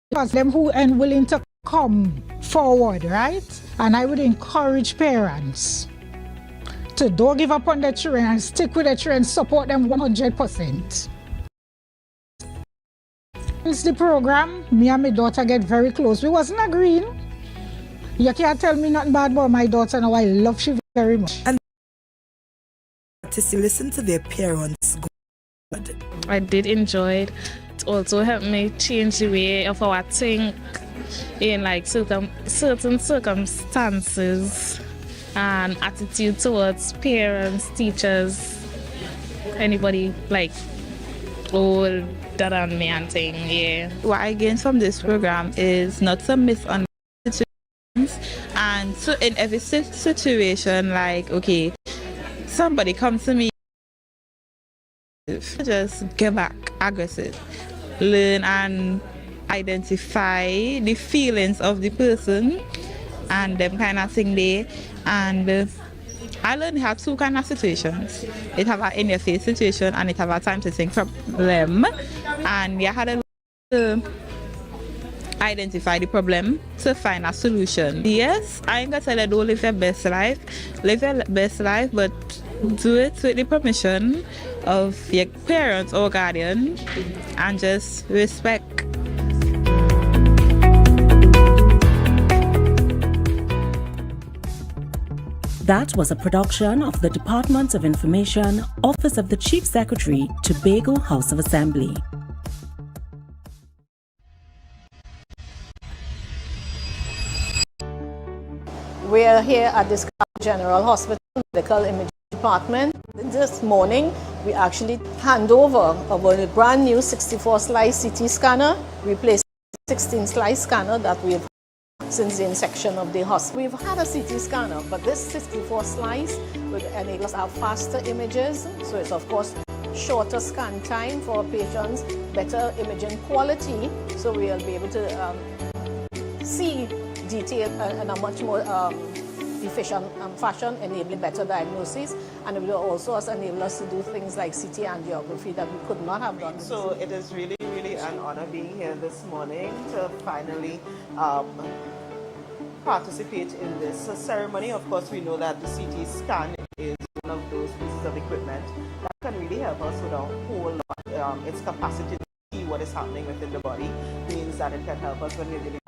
Because them who are willing to come forward, right? And I would encourage parents to don't give up on their children and stick with their children, support them 100%. Since the program, me and my daughter get very close. We wasn't agreeing. You can't tell me nothing bad about my daughter now. I love she very much. And to listen to their parents. I did enjoy it. It also helped me change the way of how I think in like certain circumstances and attitude towards parents, teachers, anybody like older than me and thing, yeah. What I gained from this program is not to misunderstand situations, and so in every situation, like, okay, somebody comes to me, just get back aggressive. Learn and identify the feelings of the person and them kind of thing there. And I learned how two kind of situations. It have an in-your-face situation and it have a time to think problem. And you had to identify the problem to find a solution. Yes, I ain't gonna tell you don't live your best life. Live your best life, but do it with the permission of your parents or guardian and just respect. That was a production of the Department of Information, Office of the Chief Secretary, Tobago House of Assembly. We are here at this General Hospital Medical Imaging Department. This morning, we actually hand over a brand new 64-slice CT scanner, replacing the 16-slice scanner that we have since the inception of the hospital. We've had a CT scanner, but this 64-slice would enable us to have faster images, so it's of course shorter scan time for patients, better imaging quality, so we'll be able to see detail in a much more efficient fashion, enabling better diagnosis, and it will also enable us to do things like CT angiography that we could not have done. So it is really an honor being here this morning to finally participate in this ceremony. Of course, we know that the CT scan is one of those pieces of equipment that can really help us with a whole lot. Its capacity to see what is happening within the body means that it can help us when we're dealing.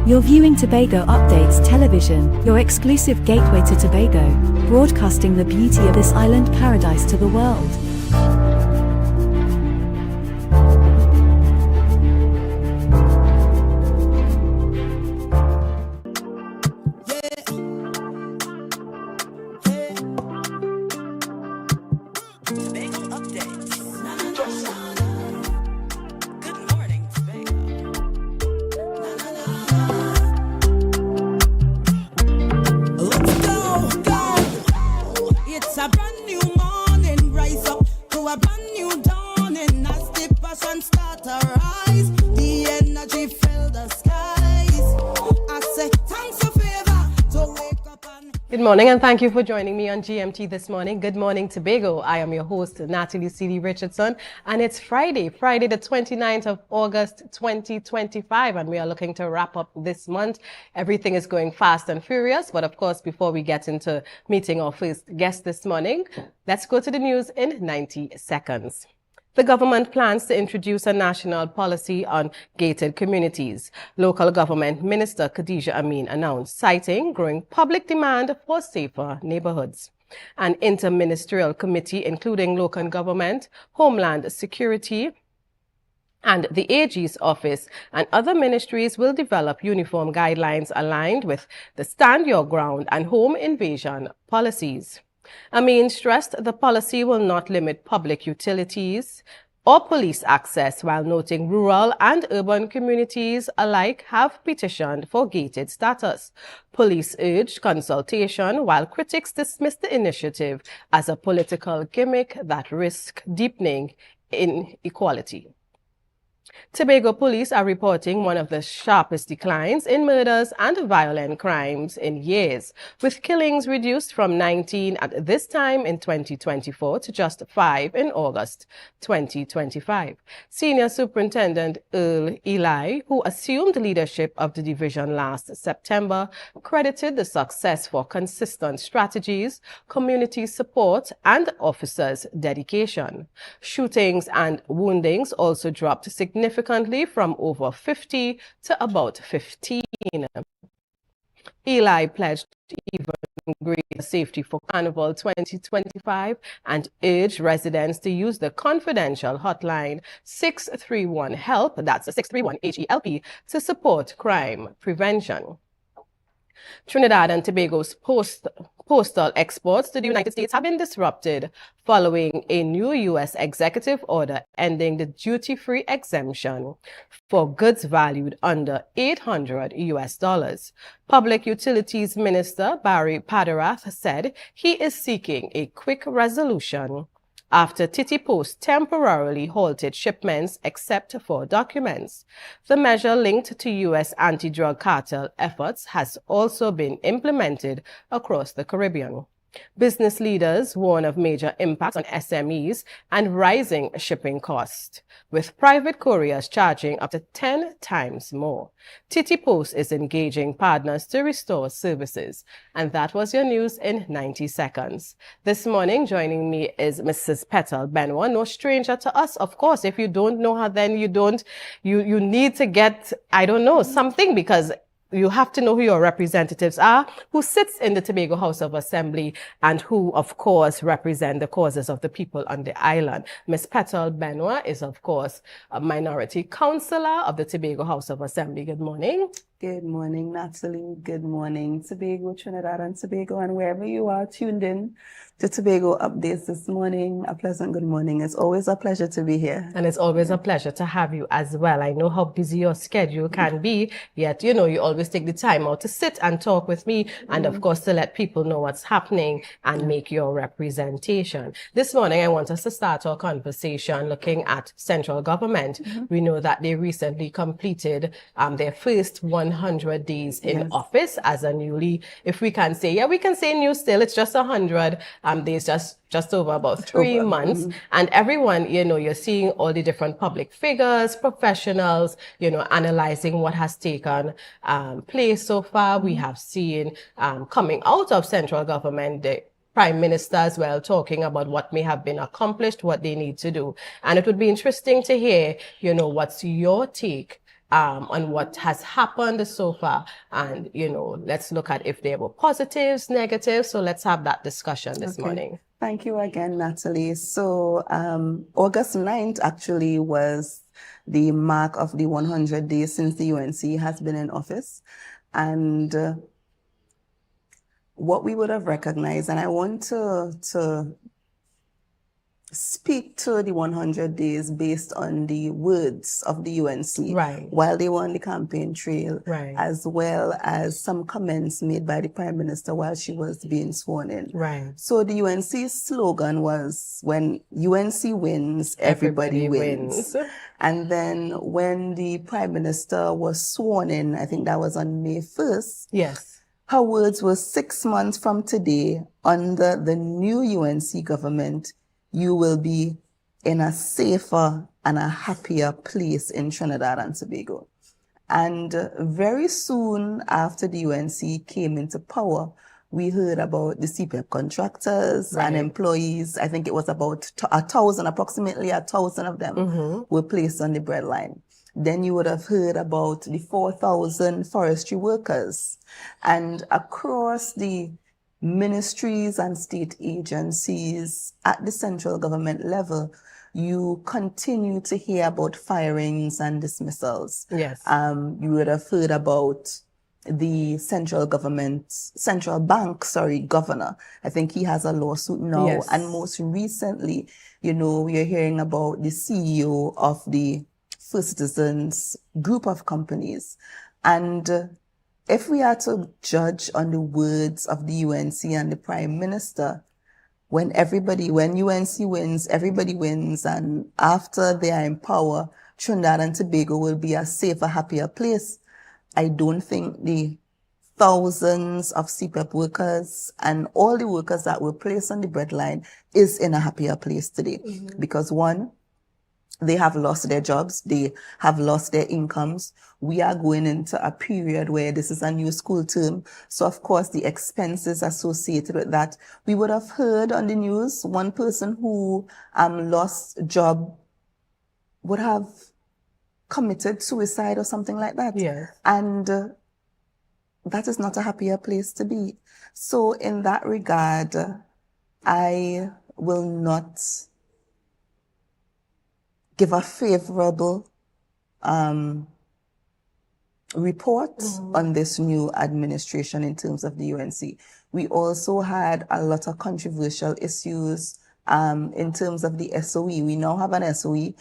You're viewing Tobago Updates Television, your exclusive gateway to Tobago, broadcasting the beauty of this island paradise to the world. Start to rise, the energy fill the sky. Good morning and thank you for joining me on GMT this morning. Good morning, Tobago. I am your host, Natalie C.D. Richardson, and it's Friday the 29th of August, 2025, and we are looking to wrap up this month. Everything is going fast and furious, but of course, before we get into meeting our first guest this morning, let's go to the news in 90 seconds. The government plans to introduce a national policy on gated communities. Local government Minister Khadija Amin announced, citing growing public demand for safer neighborhoods. An interministerial committee, including local government, Homeland Security, and the AG's office and other ministries will develop uniform guidelines aligned with the Stand Your Ground and home invasion policies. Amin stressed the policy will not limit public utilities or police access, while noting rural and urban communities alike have petitioned for gated status. Police urged consultation, while critics dismissed the initiative as a political gimmick that risks deepening inequality. Tobago police are reporting one of the sharpest declines in murders and violent crimes in years, with killings reduced from 19 at this time in 2024 to just 5 in August 2025. Senior Superintendent Earl Eli, who assumed leadership of the division last September, credited the success for consistent strategies, community support, and officers' dedication. Shootings and woundings also dropped significantly from over 50 to about 15. Eli pledged even greater safety for Carnival 2025 and urged residents to use the confidential hotline 631-HELP, that's 631-HELP, to support crime prevention. Trinidad and Tobago's postal exports to the United States have been disrupted following a new U.S. executive order ending the duty-free exemption for goods valued under $800. Public Utilities Minister Barry Padarath said he is seeking a quick resolution after Titi Post temporarily halted shipments except for documents. The measure linked to U.S. anti-drug cartel efforts has also been implemented across the Caribbean. Business leaders warn of major impacts on SMEs and rising shipping costs, with private couriers charging up to 10 times more. Titi Post is engaging partners to restore services. And that was your news in 90 seconds. This morning, joining me is Mrs. Petal Benoit, no stranger to us. Of course, if you don't know her, then you need to get, I don't know, something, because you have to know who your representatives are, who sits in the Tobago House of Assembly, and who, of course, represent the causes of the people on the island. Ms. Petal Benoit is, of course, a minority councillor of the Tobago House of Assembly. Good morning. Good morning, Natalie. Good morning, Tobago, Trinidad and Tobago, and wherever you are tuned in to Tobago Updates this morning. A pleasant good morning. It's always a pleasure to be here. And it's always a pleasure to have you as well. I know how busy your schedule can be, yet, you always take the time out to sit and talk with me and, of course, to let people know what's happening and make your representation. This morning, I want us to start our conversation looking at central government. We know that they recently completed their first 100 days in office as a newly, if we can say, we can say new still, it's just 100 days, just over about 3 months. And everyone, you're seeing all the different public figures, professionals, analyzing what has taken place so far. We have seen coming out of central government, the Prime Minister as well, talking about what may have been accomplished, what they need to do. And it would be interesting to hear, what's your take on what has happened so far. And, let's look at if there were positives, negatives. So let's have that discussion this morning. Thank you again, Natalie. So August 9th actually was the mark of the 100 days since the UNC has been in office. And what we would have recognized, and I want to speak to the 100 days based on the words of the UNC while they were on the campaign trail, as well as some comments made by the Prime Minister while she was being sworn in. So the UNC's slogan was, when UNC wins, everybody wins. And then when the Prime Minister was sworn in, I think that was on May 1st, Her words were, 6 months from today, under the new UNC government, you will be in a safer and a happier place in Trinidad and Tobago. And very soon after the UNC came into power, we heard about the CPEP contractors and employees. I think it was about 1,000, approximately 1,000 of them were placed on the breadline. Then you would have heard about the 4,000 forestry workers. And across the ministries and state agencies at the central government level, you continue to hear about firings and dismissals. Yes. You would have heard about the central bank governor. I think he has a lawsuit now. Yes. And most recently, we are hearing about the CEO of the First Citizens group of companies. And if we are to judge on the words of the UNC and the Prime Minister, when UNC wins, everybody wins, and after they are in power, Trinidad and Tobago will be a safer, happier place. I don't think the thousands of CPEP workers and all the workers that were placed on the breadline is in a happier place today. Because one, they have lost their jobs, they have lost their incomes. We are going into a period where this is a new school term. So of course the expenses associated with that. We would have heard on the news, one person who lost a job would have committed suicide or something like that. Yes. And that is not a happier place to be. So in that regard, I will not give a favorable report on this new administration in terms of the UNC. We also had a lot of controversial issues in terms of the SOE. We now have an SOE.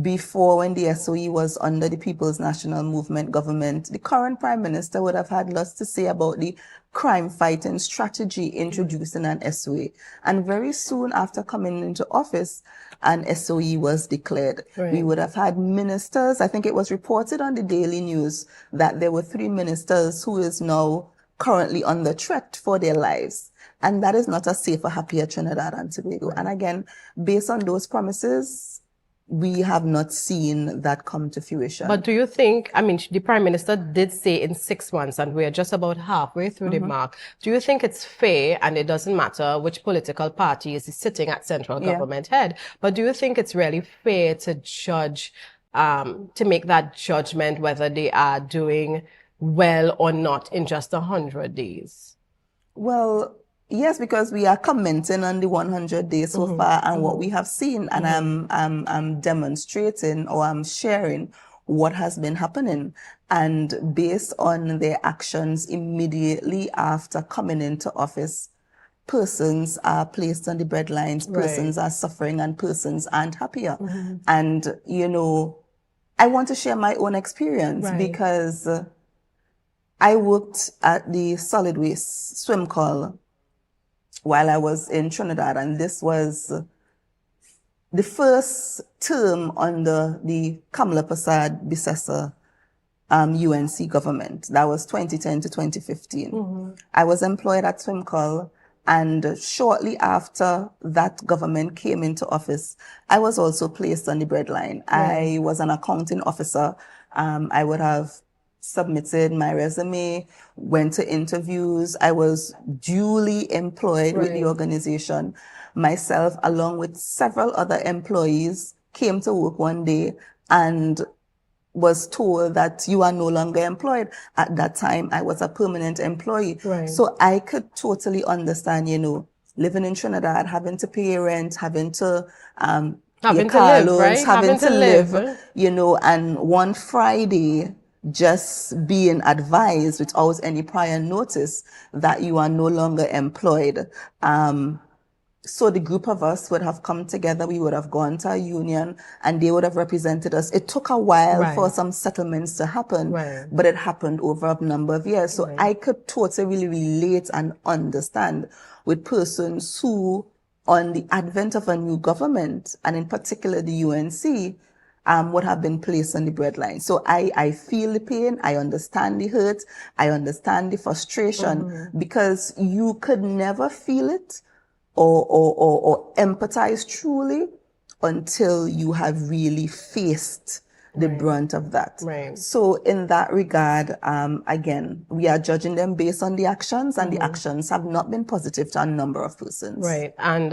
Before, when the SOE was under the People's National Movement government, the current Prime Minister would have had lots to say about the crime fighting strategy introducing an SOE. And very soon after coming into office, an SOE was declared. Right. We would have had ministers. I think it was reported on the Daily News that there were 3 ministers who is now currently under threat for their lives. And that is not a safer, happier Trinidad and Tobago. And again, based on those promises, we have not seen that come to fruition. But do you think, the Prime Minister did say in 6 months, and we're just about halfway through the mark, do you think it's fair, and it doesn't matter which political party is sitting at central government head, but do you think it's really fair to judge, to make that judgment whether they are doing well or not in just 100 days? Well, yes, because we are commenting on the 100 days so far and what we have seen, and I'm demonstrating or I'm sharing what has been happening. And based on their actions immediately after coming into office, persons are placed on the breadlines, persons are suffering, and persons aren't happier. And, I want to share my own experience because I worked at the solid waste swim call while I was in Trinidad, and this was the first term under the Kamala Persad-Bissessar UNC government. That was 2010 to 2015. I was employed at Swimcall, and shortly after that government came into office, I was also placed on the breadline. I was an accounting officer. I would have submitted my resume, went to interviews. I was duly employed with the organization. Myself, along with several other employees, came to work one day and was told that you are no longer employed. At that time, I was a permanent employee. So I could totally understand, living in Trinidad, having to pay rent, having to having to live, and one Friday, just being advised without any prior notice that you are no longer employed. So the group of us would have come together, we would have gone to a union, and they would have represented us. It took a while for some settlements to happen, but it happened over a number of years. So I could totally relate and understand with persons who, on the advent of a new government, and in particular the UNC, would have been placed on the breadline. So I feel the pain, I understand the hurt, I understand the frustration, because you could never feel it or empathize truly until you have really faced the brunt of that. So in that regard, again, we are judging them based on the actions, and the actions have not been positive to a number of persons. Right. And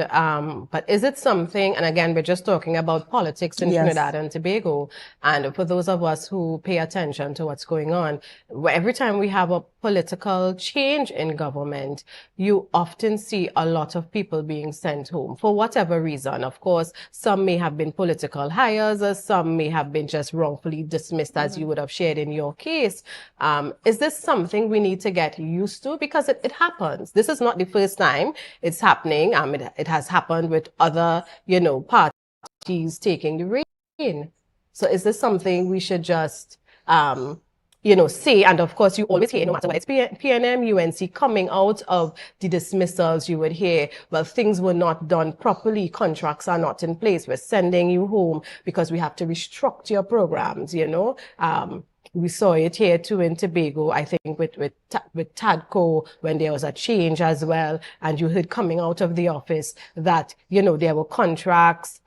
but is it something, and again, we're just talking about politics in Trinidad and Tobago, and for those of us who pay attention to what's going on, every time we have a political change in government, you often see a lot of people being sent home for whatever reason. Of course, some may have been political hires, or some may have been just wrongfully dismissed, as you would have shared in your case. Is this something we need to get used to? Because it happens. This is not the first time it's happening. It has happened with other, parties taking the reign. So is this something we should just, say? And of course, you always hear, no matter what, it's PNM, UNC coming out of the dismissals, you would hear, well, things were not done properly. Contracts are not in place. We're sending you home because we have to restructure your programs, We saw it here too in Tobago, I think with TADCO, when there was a change as well. And you heard coming out of the office that, there were contracts,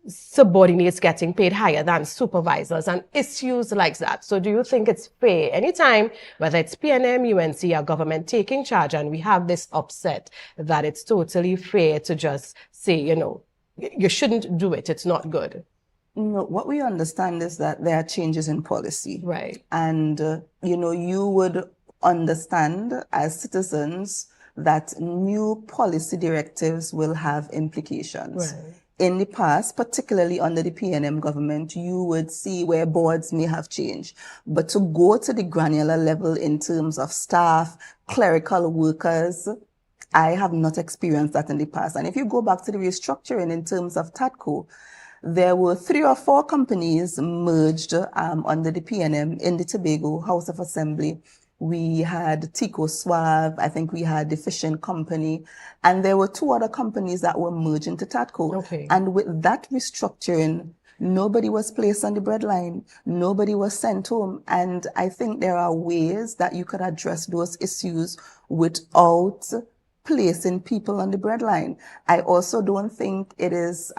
subordinates getting paid higher than supervisors and issues like that. So do you think it's fair anytime, whether it's PNM, UNC, or government taking charge, and we have this upset, that it's totally fair to just say, you shouldn't do it, it's not good? No, what we understand is that there are changes in policy. Right. And, you would understand as citizens that new policy directives will have implications. Right. In the past, particularly under the PNM government, you would see where boards may have changed. But to go to the granular level in terms of staff, clerical workers, I have not experienced that in the past. And if you go back to the restructuring in terms of TADCO, there were 3 or 4 companies merged under the PNM in the Tobago House of Assembly. We had Tico Suave, I think we had the Fishing Company, and there were 2 other companies that were merged into TADCO. Okay. And with that restructuring, nobody was placed on the breadline, nobody was sent home. And I think there are ways that you could address those issues without placing people on the breadline. I also don't think it is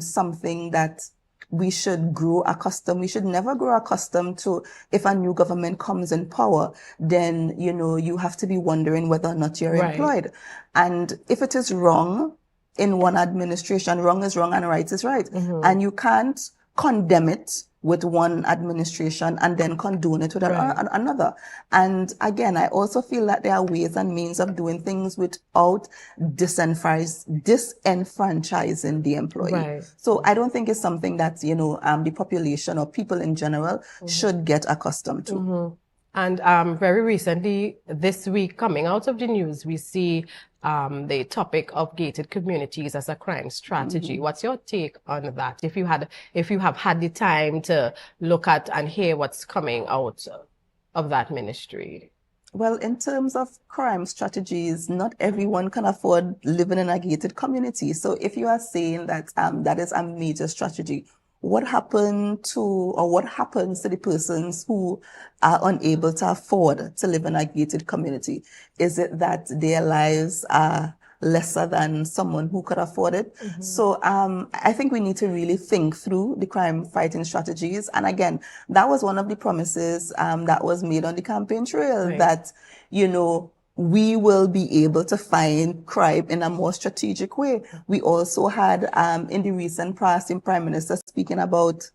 something that we should grow accustomed. We should never grow accustomed to, if a new government comes in power, then, you have to be wondering whether or not you're employed. And if it is wrong in one administration, wrong is wrong and right is right. And you can't condemn it with one administration and then condone it with another. And again, I also feel that there are ways and means of doing things without disenfranchising the employee. Right. So I don't think it's something that, the population or people in general should get accustomed to. And very recently, this week, coming out of the news, we see the topic of gated communities as a crime strategy. What's your take on that? If you have had the time to look at and hear what's coming out of that ministry. Well, in terms of crime strategies, not everyone can afford living in a gated community. So if you are saying that that is a major strategy, what happens to the persons who are unable to afford to live in a gated community? Is it that their lives are lesser than someone who could afford it? So I think we need to really think through the crime fighting strategies. And again, that was one of the promises that was made on the campaign trail, that, we will be able to find crime in a more strategic way. We also had, in the recent past, the Prime Minister speaking about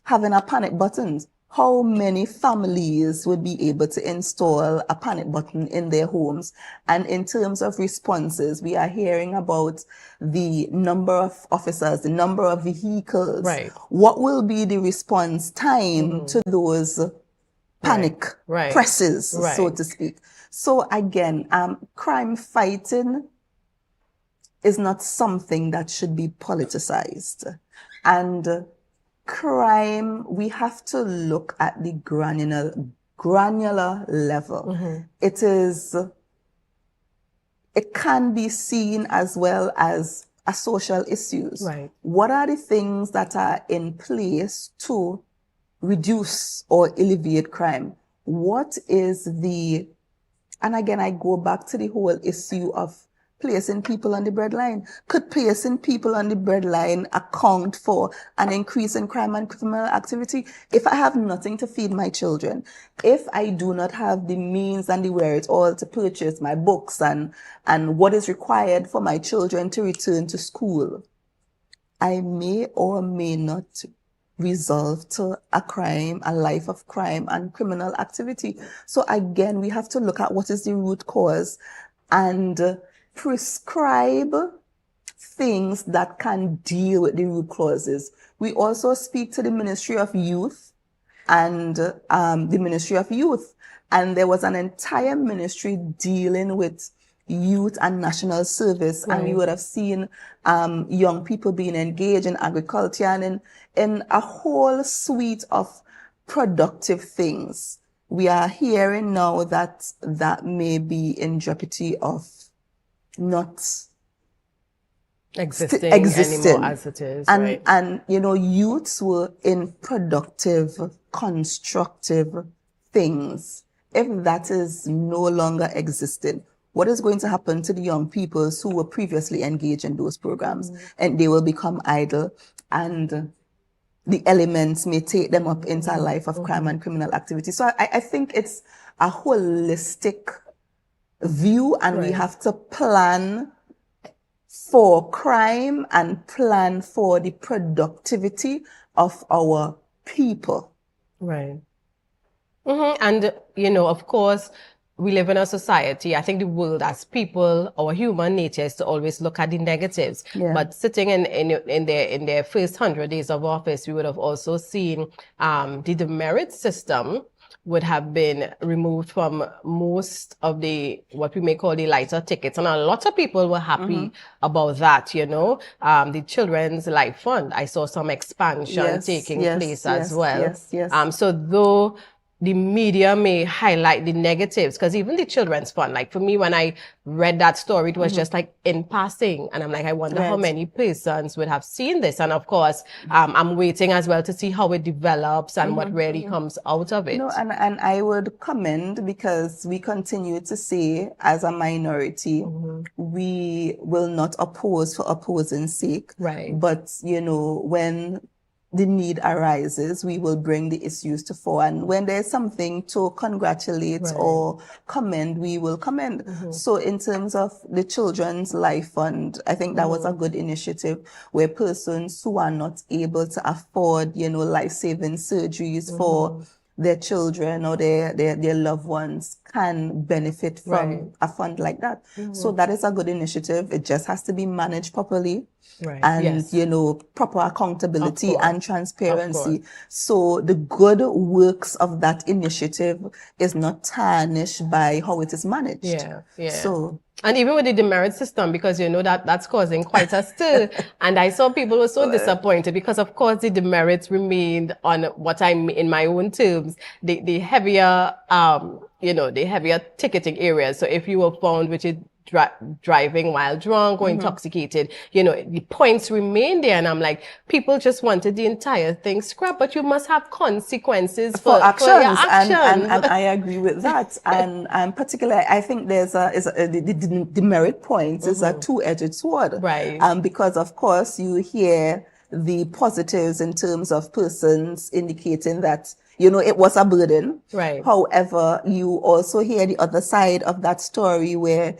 having a panic button. How many families would be able to install a panic button in their homes? And in terms of responses, we are hearing about the number of officers, the number of vehicles. What will be the response time to those panic presses, so to speak? So again, crime fighting is not something that should be politicized. And crime, we have to look at the granular level. It can be seen as well as social issues. Right. What are the things that are in place to reduce or alleviate crime? What is the, and again, I go back to the whole issue of placing people on the breadline. Could placing people on the breadline account for an increase in crime and criminal activity? If I have nothing to feed my children, if I do not have the means and the wherewithal to purchase my books and what is required for my children to return to school, I may or may not resolve to a crime, a life of crime and criminal activity. So again, we have to look at what is the root cause and prescribe things that can deal with the root causes. We also speak to the Ministry of Youth and the Ministry of Youth, and there was an entire ministry dealing with youth and national service, and we would have seen young people being engaged in agriculture and in a whole suite of productive things. We are hearing now that that may be in jeopardy of not existing anymore as it is. And, and you know, youths were in productive, constructive things. If that is no longer existing, what is going to happen to the young people who were previously engaged in those programs? And they will become idle, and the elements may take them up into a life of crime and criminal activity. So I think it's a holistic view, and we have to plan for crime and plan for the productivity of our people. Right. And, you know, of course, we live in a society, I think the world as people, our human nature is to always look at the negatives. Yeah. But sitting in their first 100 days of office, we would have also seen the demerit system would have been removed from most of the, what we may call the lighter tickets. And a lot of people were happy about that, you know. The Children's Life Fund, I saw some expansion taking place as well. So though the media may highlight the negatives, because even the Children's Fund, like for me, when I read that story, it was just like in passing. And I'm like, I wonder how many persons would have seen this. And of course, I'm waiting as well to see how it develops and what really comes out of it. No, and I would commend, because we continue to say as a minority, we will not oppose for opposing's sake. Right. But, you know, when the need arises, we will bring the issues to fore. And when there's something to congratulate or commend, we will commend. So in terms of the Children's Life Fund, I think that was a good initiative, where persons who are not able to afford, you know, life-saving surgeries for their children or their loved ones can benefit from a fund like that. So that is a good initiative. It just has to be managed properly. And, you know, proper accountability and transparency. So the good works of that initiative is not tarnished by how it is managed. So, and even with the demerit system, because you know that's causing quite a stir. And I saw people were so disappointed, because of course the demerits remained on what I'm in my own terms, the heavier, you know, the heavier ticketing areas. So if you were found with it driving while drunk or intoxicated, you know, the points remain there. And I'm like, people just wanted the entire thing scrapped, but you must have consequences for actions. For your actions. And I agree with that. and particularly, I think there's the demerit points is a two-edged sword. Because of course you hear the positives in terms of persons indicating that, you know, it was a burden. However, you also hear the other side of that story, where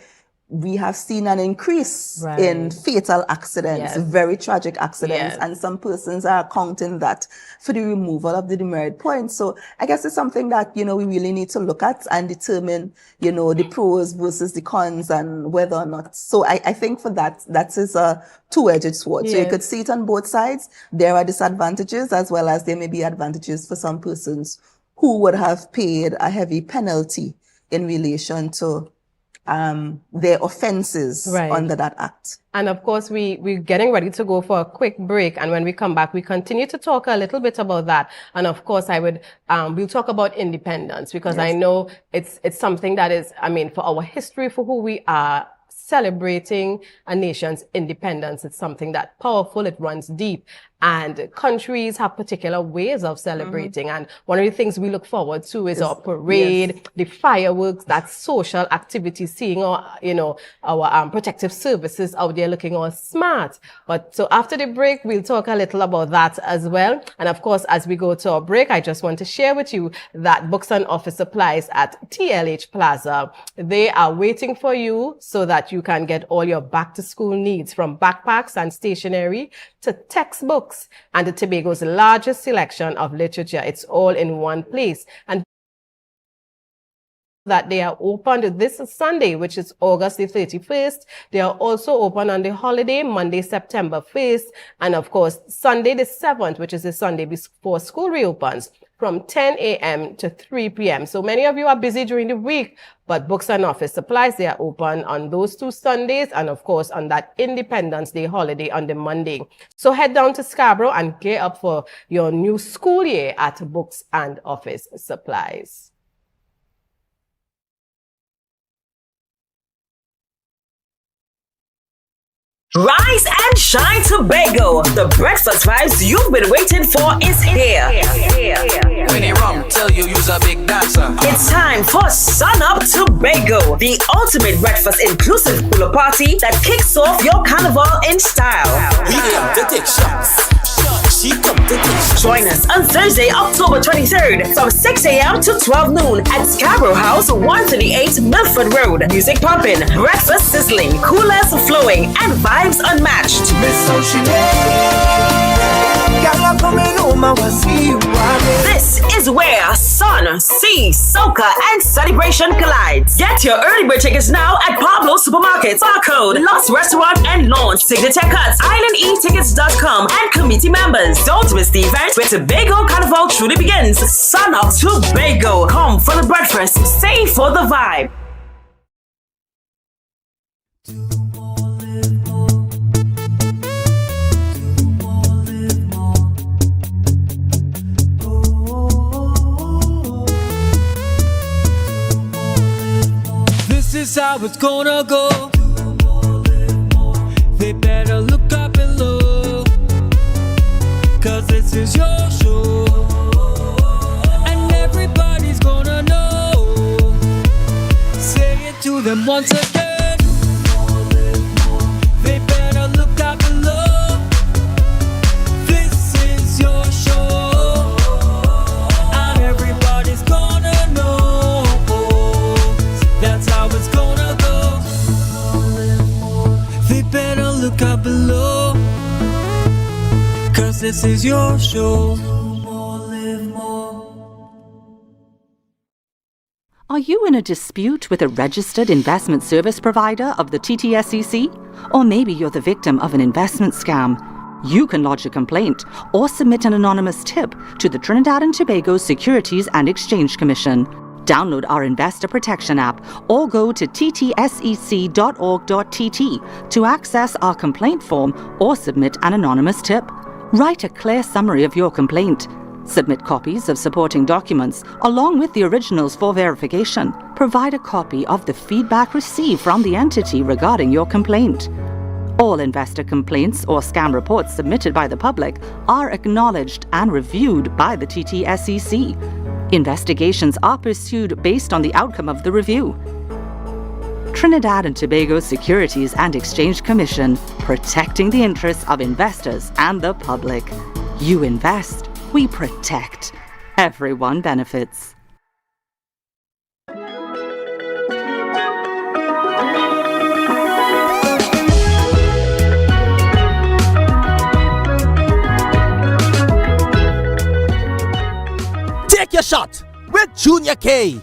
we have seen an increase in fatal accidents, very tragic accidents, and some persons are accounting that for the removal of the demerit points. So I guess it's something that, you know, we really need to look at and determine, you know, the pros versus the cons and whether or not. So I think for that is a two-edged sword. So you could see it on both sides. There are disadvantages as well as there may be advantages for some persons who would have paid a heavy penalty in relation to their offenses under that act. And of course, we're getting ready to go for a quick break. And when we come back, we continue to talk a little bit about that. And of course, we'll talk about independence, because I know it's something that is, I mean, for our history, for who we are, celebrating a nation's independence. It's something that's powerful, it runs deep. And countries have particular ways of celebrating. And one of the things we look forward to is our parade, the fireworks, that social activity, seeing our, our protective services out there looking all smart. But so after the break, we'll talk a little about that as well. And of course, as we go to our break, I just want to share with you that books and office supplies at TLH Plaza, they are waiting for you so that you can get all your back to school needs, from backpacks and stationery to textbooks and the Tobago's largest selection of literature. It's all in one place. And that they are open this Sunday, which is August the 31st. They are also open on the holiday, Monday, September 1st. And of course, Sunday the 7th, which is the Sunday before school reopens, from 10 a.m. to 3 p.m. So many of you are busy during the week, but books and office supplies, they are open on those 2 Sundays and of course on that Independence Day holiday on the Monday. So head down to Scarborough and gear up for your new school year at Books and Office Supplies. Rise and shine, Tobago. The breakfast vibes you've been waiting for is here. When you rum, tell you you's a big dancer. It's time for Sun Up Tobago, the ultimate breakfast inclusive cooler party that kicks off your carnival in style. We come to take shots. She come to take shots. Join us on Thursday, October 23rd from 6 a.m. to 12 noon at Scarborough House, 138 Milford Road. Music pumping, breakfast sizzling, coolers flowing, and vibes unmatched. This is where sun, sea, soca, and celebration collides. Get your early bird tickets now at Pablo Supermarkets, Barcode, Lost Restaurant and Launch, Signature Cuts, IslandEtickets.com, and committee members. Don't miss the event where Tobago Carnival truly begins. Sun Up Tobago. Come for the breakfast, stay for the vibe. This is how it's gonna go. They better look up below, 'cause this is your show, and everybody's gonna know. Say it to them once again. They better look up below. This is your show, and everybody's gonna know. That's how it's gonna go. They better look up below, 'cause this is your show. Are you in a dispute with a registered investment service provider of the TTSEC? Or maybe you're the victim of an investment scam? You can lodge a complaint or submit an anonymous tip to the Trinidad and Tobago Securities and Exchange Commission. Download our Investor Protection app or go to ttsec.org.tt to access our complaint form or submit an anonymous tip. Write a clear summary of your complaint. Submit copies of supporting documents along with the originals for verification. Provide a copy of the feedback received from the entity regarding your complaint. All investor complaints or scam reports submitted by the public are acknowledged and reviewed by the TTSEC. Investigations are pursued based on the outcome of the review. Trinidad and Tobago Securities and Exchange Commission, protecting the interests of investors and the public. You invest, we protect. Everyone benefits. Take your shot with Junior K.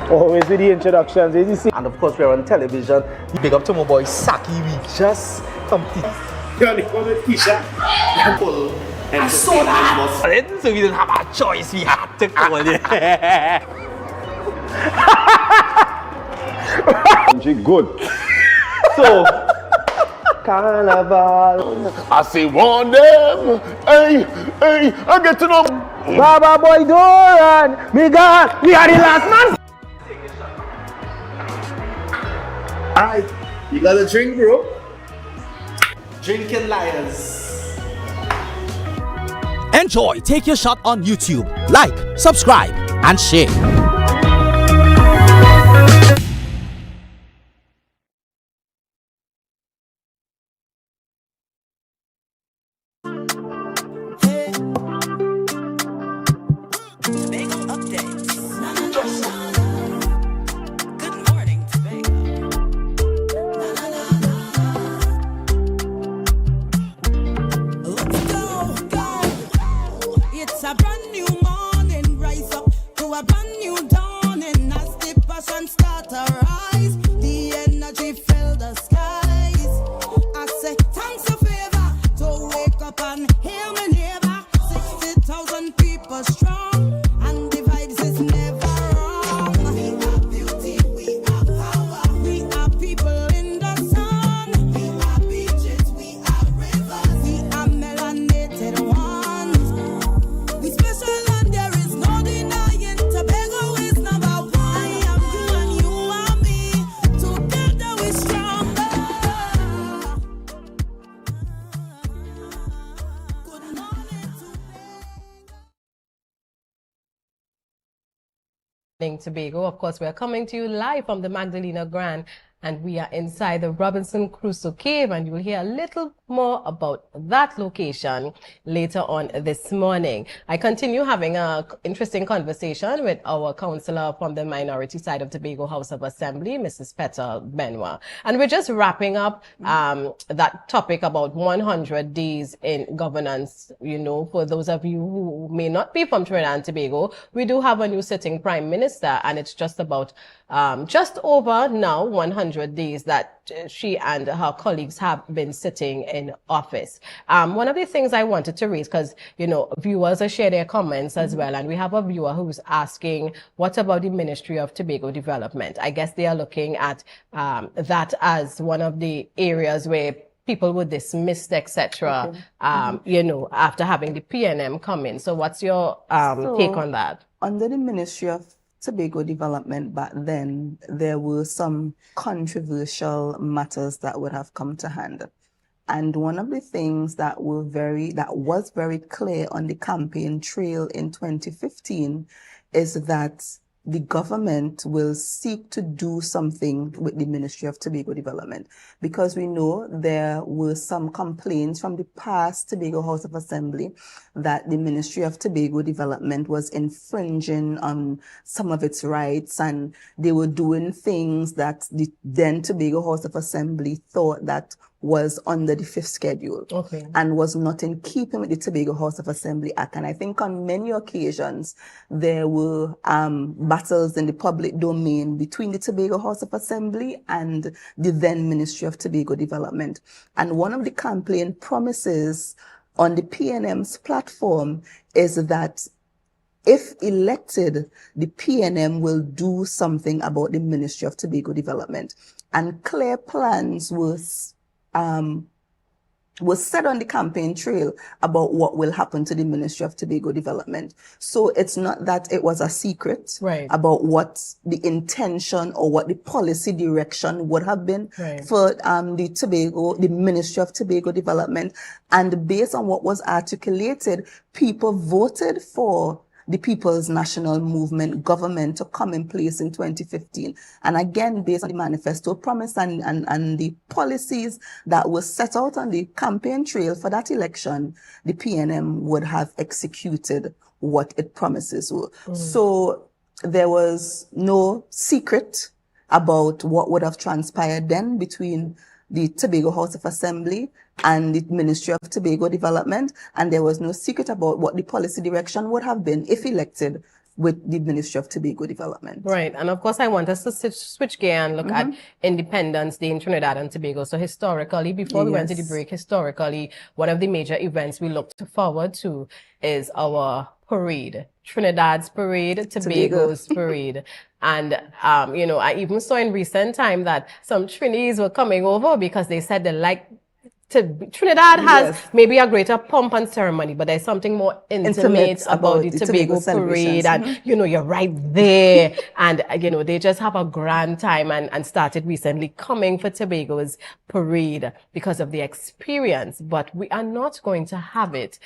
Always with the introductions, as you see. And of course, we're on television. Big up to my boy Saki. We just complete. I saw that. So we didn't have a choice. We had to call it. Good. So, Carnival. I say, warn them. Hey, I get to know. Baba boy, don't run. Me God, we are the last man. Alright, you got a drink, bro? Drinking liars. Enjoy Take Your Shot on YouTube. Like, subscribe, and share. It's a brand new morning, rise up to a brand new dawning. As the passion start to rise, the energy fill the skies. I say thanks a favor to wake up and hear me neighbor. 60,000 people strong, and the vibes is never wrong. We are beauty, we are power, we are people in the sun. We are beaches, we are rivers, we are melanated ones. We special and there is no denying. Tobago is number one. I am you and you are me. Together we're stronger. Tobago. Of course, we're coming to you live from the Magdalena Grand, and we are inside the Robinson Crusoe Cave, and you'll hear a little more about that location later on this morning. I continue having an interesting conversation with our councillor from the minority side of Tobago House of Assembly, Mrs. Petter Benoit. And we're just wrapping up that topic about 100 days in governance. You know, for those of you who may not be from Trinidad and Tobago, we do have a new sitting Prime Minister, and it's just about just over now 100 days that she and her colleagues have been sitting in office. One of the things I wanted to raise, because, you know, viewers are sharing their comments as well, and we have a viewer who's asking, what about the Ministry of Tobago Development? I guess they are looking at that as one of the areas where people were dismissed, etc., you know, after having the PNM come in. So what's your take on that? Under the Ministry of Tobago Development back then, there were some controversial matters that would have come to hand. And one of the things that was very clear on the campaign trail in 2015 is that the government will seek to do something with the Ministry of Tobago Development, because we know there were some complaints from the past Tobago House of Assembly that the Ministry of Tobago Development was infringing on some of its rights, and they were doing things that the then Tobago House of Assembly thought that was under the 5th schedule and was not in keeping with the Tobago House of Assembly Act. And I think on many occasions there were battles in the public domain between the Tobago House of Assembly and the then Ministry of Tobago Development. And one of the campaign promises on the PNM's platform is that if elected, the PNM will do something about the Ministry of Tobago Development. And clear plans was set on the campaign trail about what will happen to the Ministry of Tobago Development. So it's not that it was a secret about what the intention or what the policy direction would have been for the Ministry of Tobago Development. And based on what was articulated, people voted for the People's National Movement government to come in place in 2015. And again, based on the manifesto promise and the policies that were set out on the campaign trail for that election, the PNM would have executed what it promises. So there was no secret about what would have transpired then between the Tobago House of Assembly and the Ministry of Tobago Development, and there was no secret about what the policy direction would have been if elected with the Ministry of Tobago Development. Right, and of course I want us to switch gear and look at Independence Day in Trinidad and Tobago. So historically, before we went to the break, historically, one of the major events we looked forward to is our parade. Trinidad's parade, Tobago's parade. And, you know, I even saw in recent time that some Trinis were coming over because they said they like Trinidad has maybe a greater pomp and ceremony, but there's something more intimate about the Tobago parade, and you know, you're right there, and you know, they just have a grand time, and started recently coming for Tobago's parade because of the experience. But we are not going to have it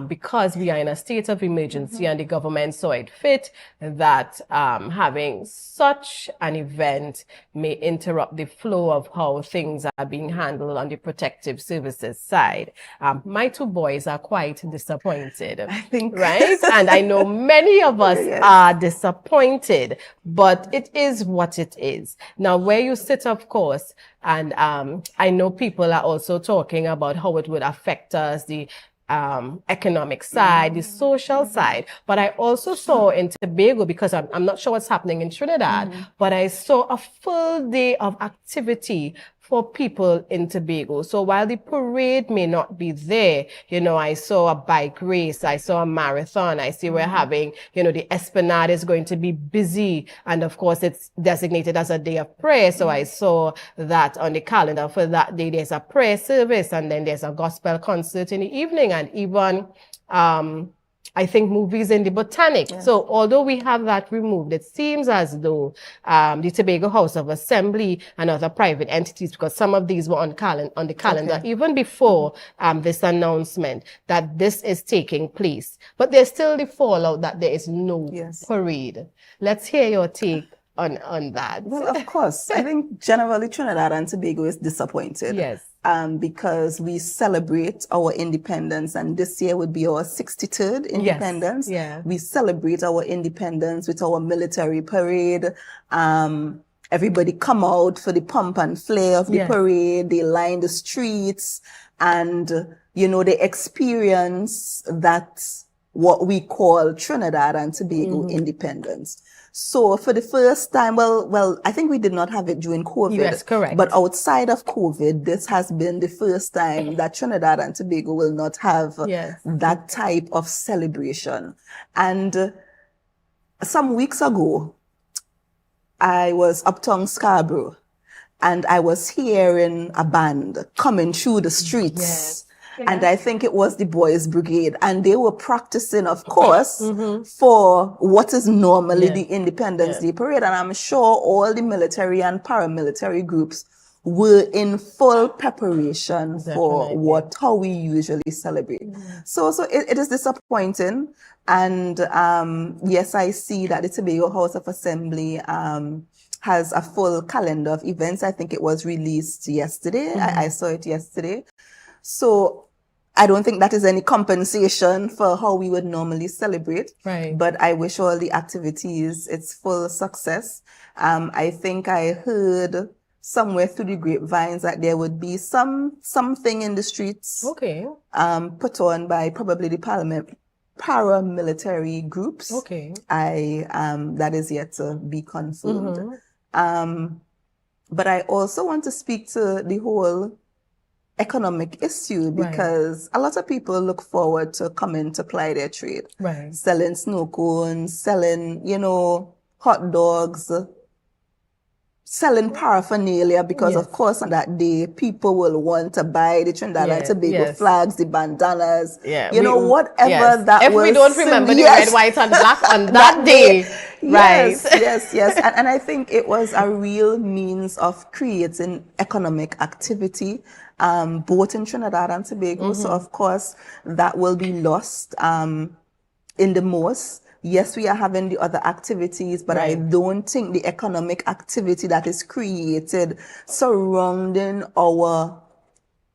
because we are in a state of emergency, and the government saw it fit that having such an event may interrupt the flow of how things are being handled on the protective services side. My two boys are quite disappointed, I think, right? And I know many of us are disappointed, but it is what it is. Now, where you sit, of course, and I know people are also talking about how it would affect us, the economic side, the social side. But I also saw in Tobago, because I'm not sure what's happening in Trinidad, but I saw a full day of activity for people in Tobago. So while the parade may not be there, you know, I saw a bike race, I saw a marathon, I see we're having, you know, the Esplanade is going to be busy. And of course, it's designated as a day of prayer. So I saw that on the calendar for that day, there's a prayer service, and then there's a gospel concert in the evening, and even, I think, movies in the Botanic. So although we have that removed, it seems as though the Tobago House of Assembly and other private entities, because some of these were on the calendar even before this announcement that this is taking place. But there's still the fallout that there is no parade. Let's hear your take on that. Well, of course. I think generally Trinidad and Tobago is disappointed. Yes. Because we celebrate our independence, and this year would be our 63rd independence. Yes. Yeah. We celebrate our independence with our military parade. Everybody come out for the pomp and flair of the parade. They line the streets, and, you know, they experience that what we call Trinidad and Tobago independence. So for the first time, well, I think we did not have it during COVID. Yes, correct. But outside of COVID, this has been the first time that Trinidad and Tobago will not have that type of celebration. And some weeks ago, I was uptown Scarborough, and I was hearing a band coming through the streets. Yes. And I think it was the Boys Brigade, and they were practicing, of course, for what is normally the Independence Day parade. And I'm sure all the military and paramilitary groups were in full preparation for how we usually celebrate. So it is disappointing. And yes, I see that the Tobago House of Assembly has a full calendar of events. I think it was released yesterday. I saw it yesterday. So I don't think that is any compensation for how we would normally celebrate. Right. But I wish all the activities its full success. I think I heard somewhere through the grapevines that there would be something in the streets. Okay. Put on by probably the paramilitary groups. Okay. That is yet to be confirmed. But I also want to speak to the whole economic issue, because a lot of people look forward to coming to ply their trade. Right. Selling snow cones, selling, you know, hot dogs, selling paraphernalia, because of course on that day people will want to buy the Trinidad and Tobago flags, the bandanas, you know, whatever that if was. we don't remember the red, white and black on that day. Right. Yes. And I think it was a real means of creating economic activity, both in Trinidad and Tobago. So of course that will be lost in the most. Yes, we are having the other activities, but I don't think the economic activity that is created surrounding our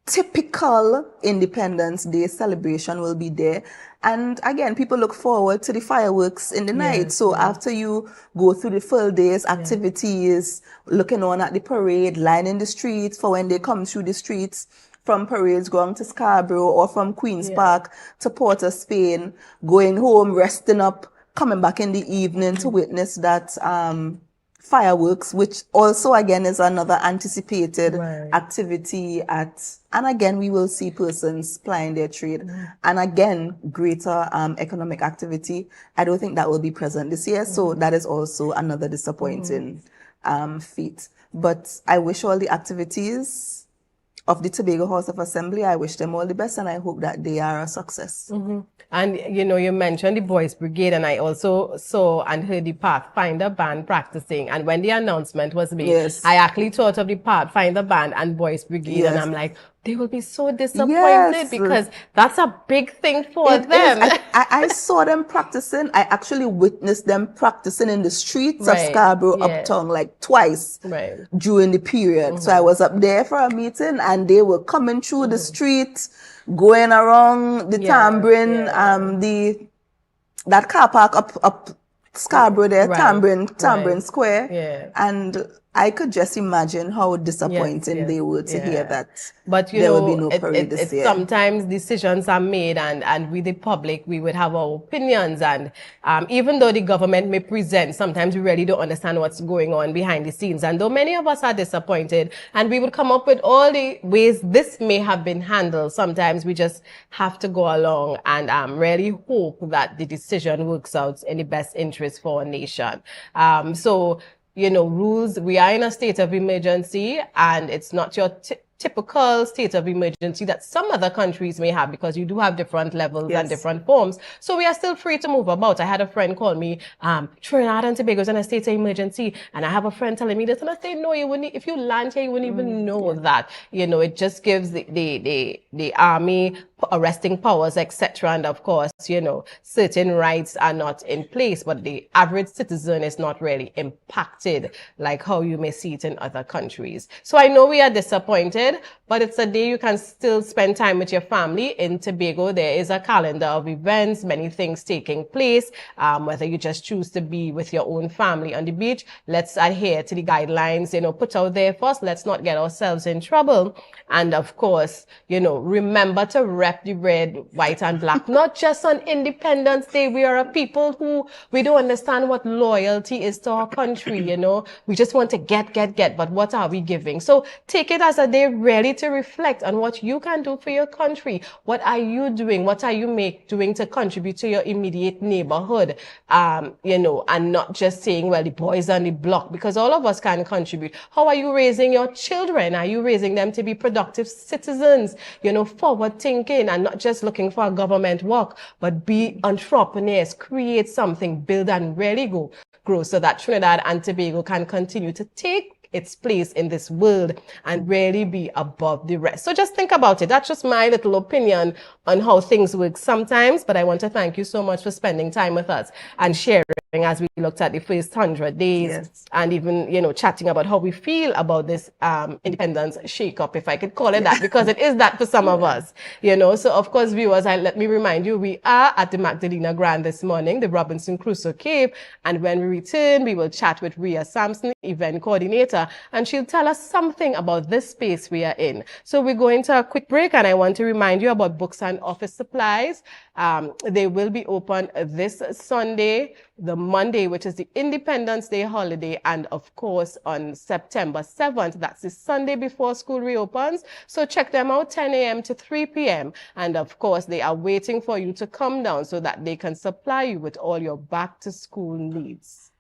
typical Independence Day celebration will be there. And again, people look forward to the fireworks in the night. So after you go through the full day's activities, looking on at the parade, lining the streets for when they come through the streets, from parades going to Scarborough or from Queen's Park to Port of Spain, going home, resting up, coming back in the evening to witness that fireworks, which also again is another anticipated activity and again we will see persons plying their trade, and again greater economic activity. I don't think that will be present this year, so that is also another disappointing feat. But I wish all the activities of the Tobago House of Assembly. I wish them all the best, and I hope that they are a success. And, you know, you mentioned the Boys Brigade, and I also saw and heard the Pathfinder band practicing. And when the announcement was made, I actually thought of the Pathfinder band and Boys Brigade, and I'm like, they will be so disappointed because that's a big thing for them. I saw them practicing. I actually witnessed them practicing in the streets of Scarborough Uptown like twice during the period. So I was up there for a meeting, and they were coming through the streets, going around the Tambourine, that car park up Scarborough there, Tambourine Square, and I could just imagine how disappointing they were to hear that. But you there know, will be no parade this year. Sometimes decisions are made, and we the public, we would have our opinions, and even though the government may present, sometimes we really don't understand what's going on behind the scenes. And though many of us are disappointed, and we would come up with all the ways this may have been handled, sometimes we just have to go along and really hope that the decision works out in the best interest for our nation. So, you know, rules, we are in a state of emergency, and it's not your typical state of emergency that some other countries may have, because you do have different levels and different forms. So we are still free to move about. I had a friend call me, Trinidad and Tobago is in a state of emergency. And I have a friend telling me this, and I say, no, you wouldn't, if you land here, you wouldn't even know that. You know, it just gives the army arresting powers, etc. And of course, you know, certain rights are not in place, but the average citizen is not really impacted like how you may see it in other countries. So I know we are disappointed, but it's a day you can still spend time with your family. In Tobago, there is a calendar of events, many things taking place, whether you just choose to be with your own family on the beach. Let's adhere to the guidelines, you know, put out there first. Let's not get ourselves in trouble. And of course, you know, remember to rep the red, white, and black. Not just on Independence Day. We are a people who, we don't understand what loyalty is to our country, you know. We just want to get, but what are we giving? So take it as a day really to reflect on what you can do for your country. What are you doing? What are you doing to contribute to your immediate neighborhood? You know, and not just saying, well, the boys on the block, because all of us can contribute. How are you raising your children? Are you raising them to be productive citizens, you know, forward thinking, and not just looking for a government work, but be entrepreneurs, create something, build, and really grow so that Trinidad and Tobago can continue to take its place in this world and really be above the rest. So just think about it. That's just my little opinion on how things work sometimes, but I want to thank you so much for spending time with us and sharing as we looked at the first 100 days and even, you know, chatting about how we feel about this independence shake-up, if I could call it that, because it is that for some of us, you know. So of course, viewers, let me remind you, we are at the Magdalena Grand this morning, the Robinson Crusoe Cave, and when we return, we will chat with Rhea Sampson, event coordinator, and she'll tell us something about this space we are in. So we're going to a quick break, and I want to remind you about books and office supplies. They will be open this Sunday, the Monday, which is the Independence Day holiday, and of course on September 7th, that's the Sunday before school reopens. So check them out, 10 a.m. to 3 p.m. And of course, they are waiting for you to come down so that they can supply you with all your back to school needs.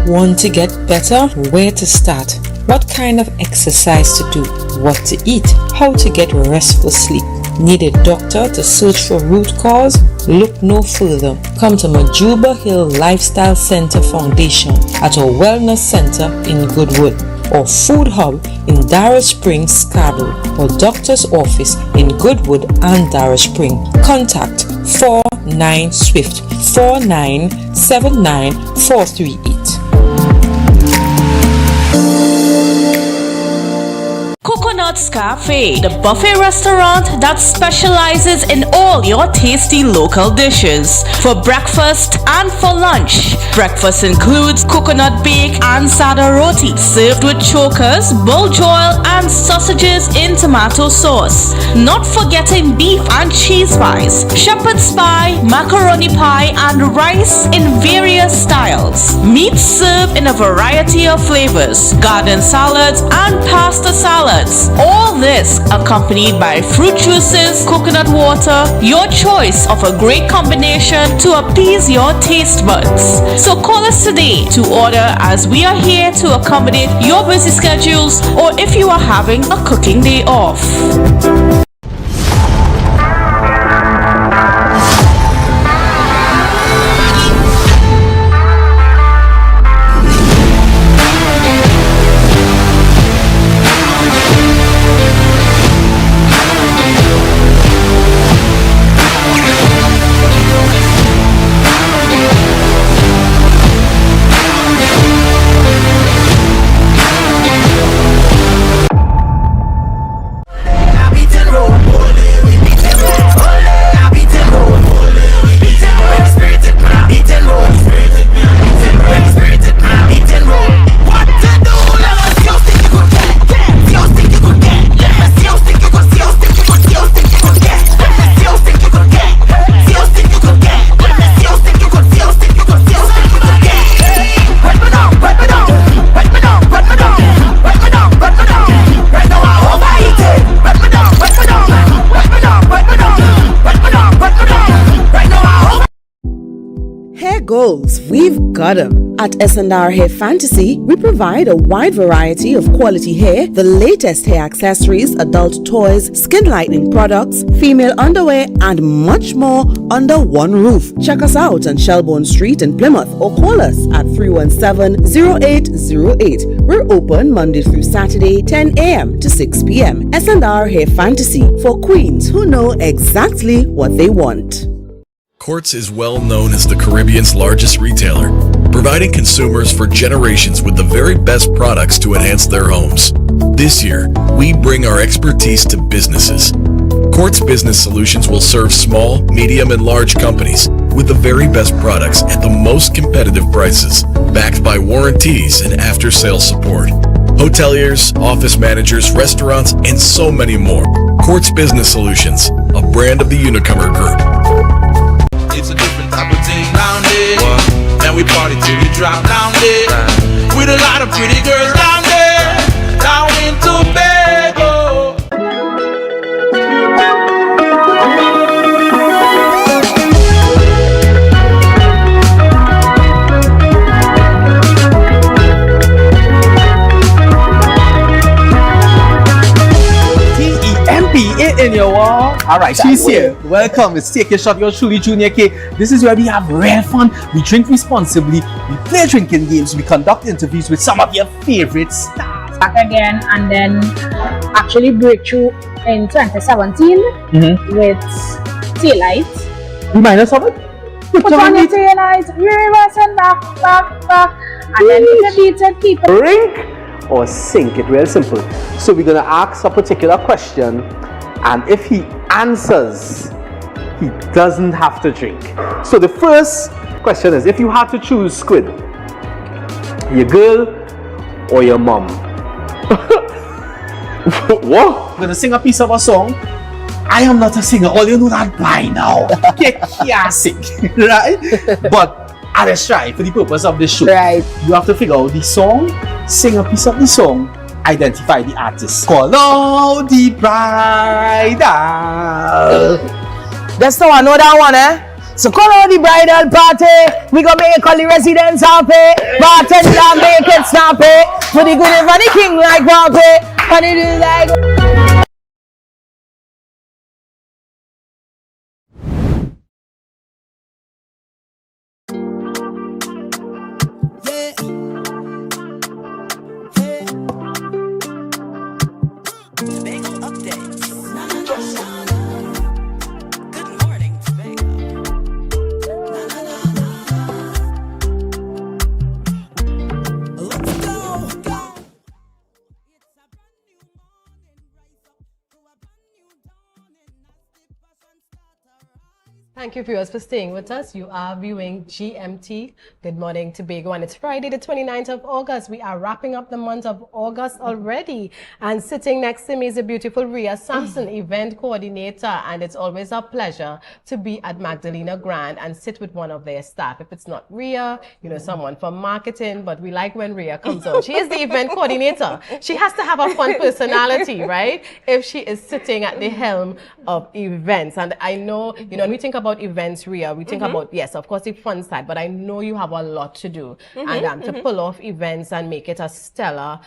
Want to get better? Where to start? What kind of exercise to do? What to eat? How to get restful sleep? Need a doctor to search for root cause? Look no further. Come to Majuba Hill Lifestyle Center Foundation at our Wellness Center in Goodwood, or Food Hub in Darrow Springs, Scarborough, or Doctor's Office in Goodwood and Darrow Spring. Contact 49 Swift 4979 438. Coconut's Cafe, the buffet restaurant that specializes in all your tasty local dishes. For breakfast and for lunch. Breakfast includes coconut bake and sada roti, served with chokers, buljoil, and sausages in tomato sauce. Not forgetting beef and cheese pies, shepherd's pie, macaroni pie, and rice in various styles. Meats served in a variety of flavors, garden salads and pasta salads. All this accompanied by fruit juices, coconut water, your choice of a great combination to appease your taste buds. So call us today to order, as we are here to accommodate your busy schedules or if you are having a cooking day off. Goals, we've got them. At S&R Hair Fantasy, we provide a wide variety of quality hair, the latest hair accessories, adult toys, skin lightening products, female underwear, and much more under one roof. Check us out on Shelbourne Street in Plymouth or call us at 317-0808. We're open Monday through Saturday, 10 a.m. to 6 p.m. S&R Hair Fantasy, for queens who know exactly what they want. Quartz is well known as the Caribbean's largest retailer, providing consumers for generations with the very best products to enhance their homes. This year, we bring our expertise to businesses. Quartz Business Solutions will serve small, medium, and large companies with the very best products at the most competitive prices, backed by warranties and after-sales support. Hoteliers, office managers, restaurants, and so many more. Quartz Business Solutions, a brand of the Unicomer Group. It's a different type of thing down there. And we party till we drop down there. With a lot of pretty girls down there. Down in Tobago. TEMPA in your wall. Alright, she's here. Welcome. It's Take Your Shot, your truly Junior K. This is where we have real fun. We drink responsibly. We play drinking games. We conduct interviews with some of your favorite stars. Back again, and then actually breakthrough in 2017 with Taillight. Remind us of it? Put on your taillight, reverse and back. And then if you beat it, keep it. Drink or sink it, real simple. So we're gonna ask a particular question, and if he answers, he doesn't have to drink. So the first question is, if you had to choose Squid, your girl or your mom? What? I'm gonna sing a piece of a song. I am not a singer, all you know that by now. Can't sing, right? But let's try for the purpose of the show. Right. You have to figure out the song, sing a piece of the song, identify the artist. Call out the bridal. That's the one, know that one, eh? So call out the bridal party. We gonna make all the residents happy. Bartender make it snappy. For the good for the king like Poppy. And it is like... Thank you, viewers, for staying with us. You are viewing GMT. Good morning, Tobago. And it's Friday, the 29th of August. We are wrapping up the month of August already. And sitting next to me is a beautiful Rhea Sampson, event coordinator. And it's always a pleasure to be at Magdalena Grand and sit with one of their staff. If it's not Rhea, you know, someone from marketing, but we like when Rhea comes on. She is the event coordinator. She has to have a fun personality, right? If she is sitting at the helm of events. And I know, you know, when we think about events, Rhea, we think about, yes, of course, the fun side, but I know you have a lot to do. And to pull off events and make it a stellar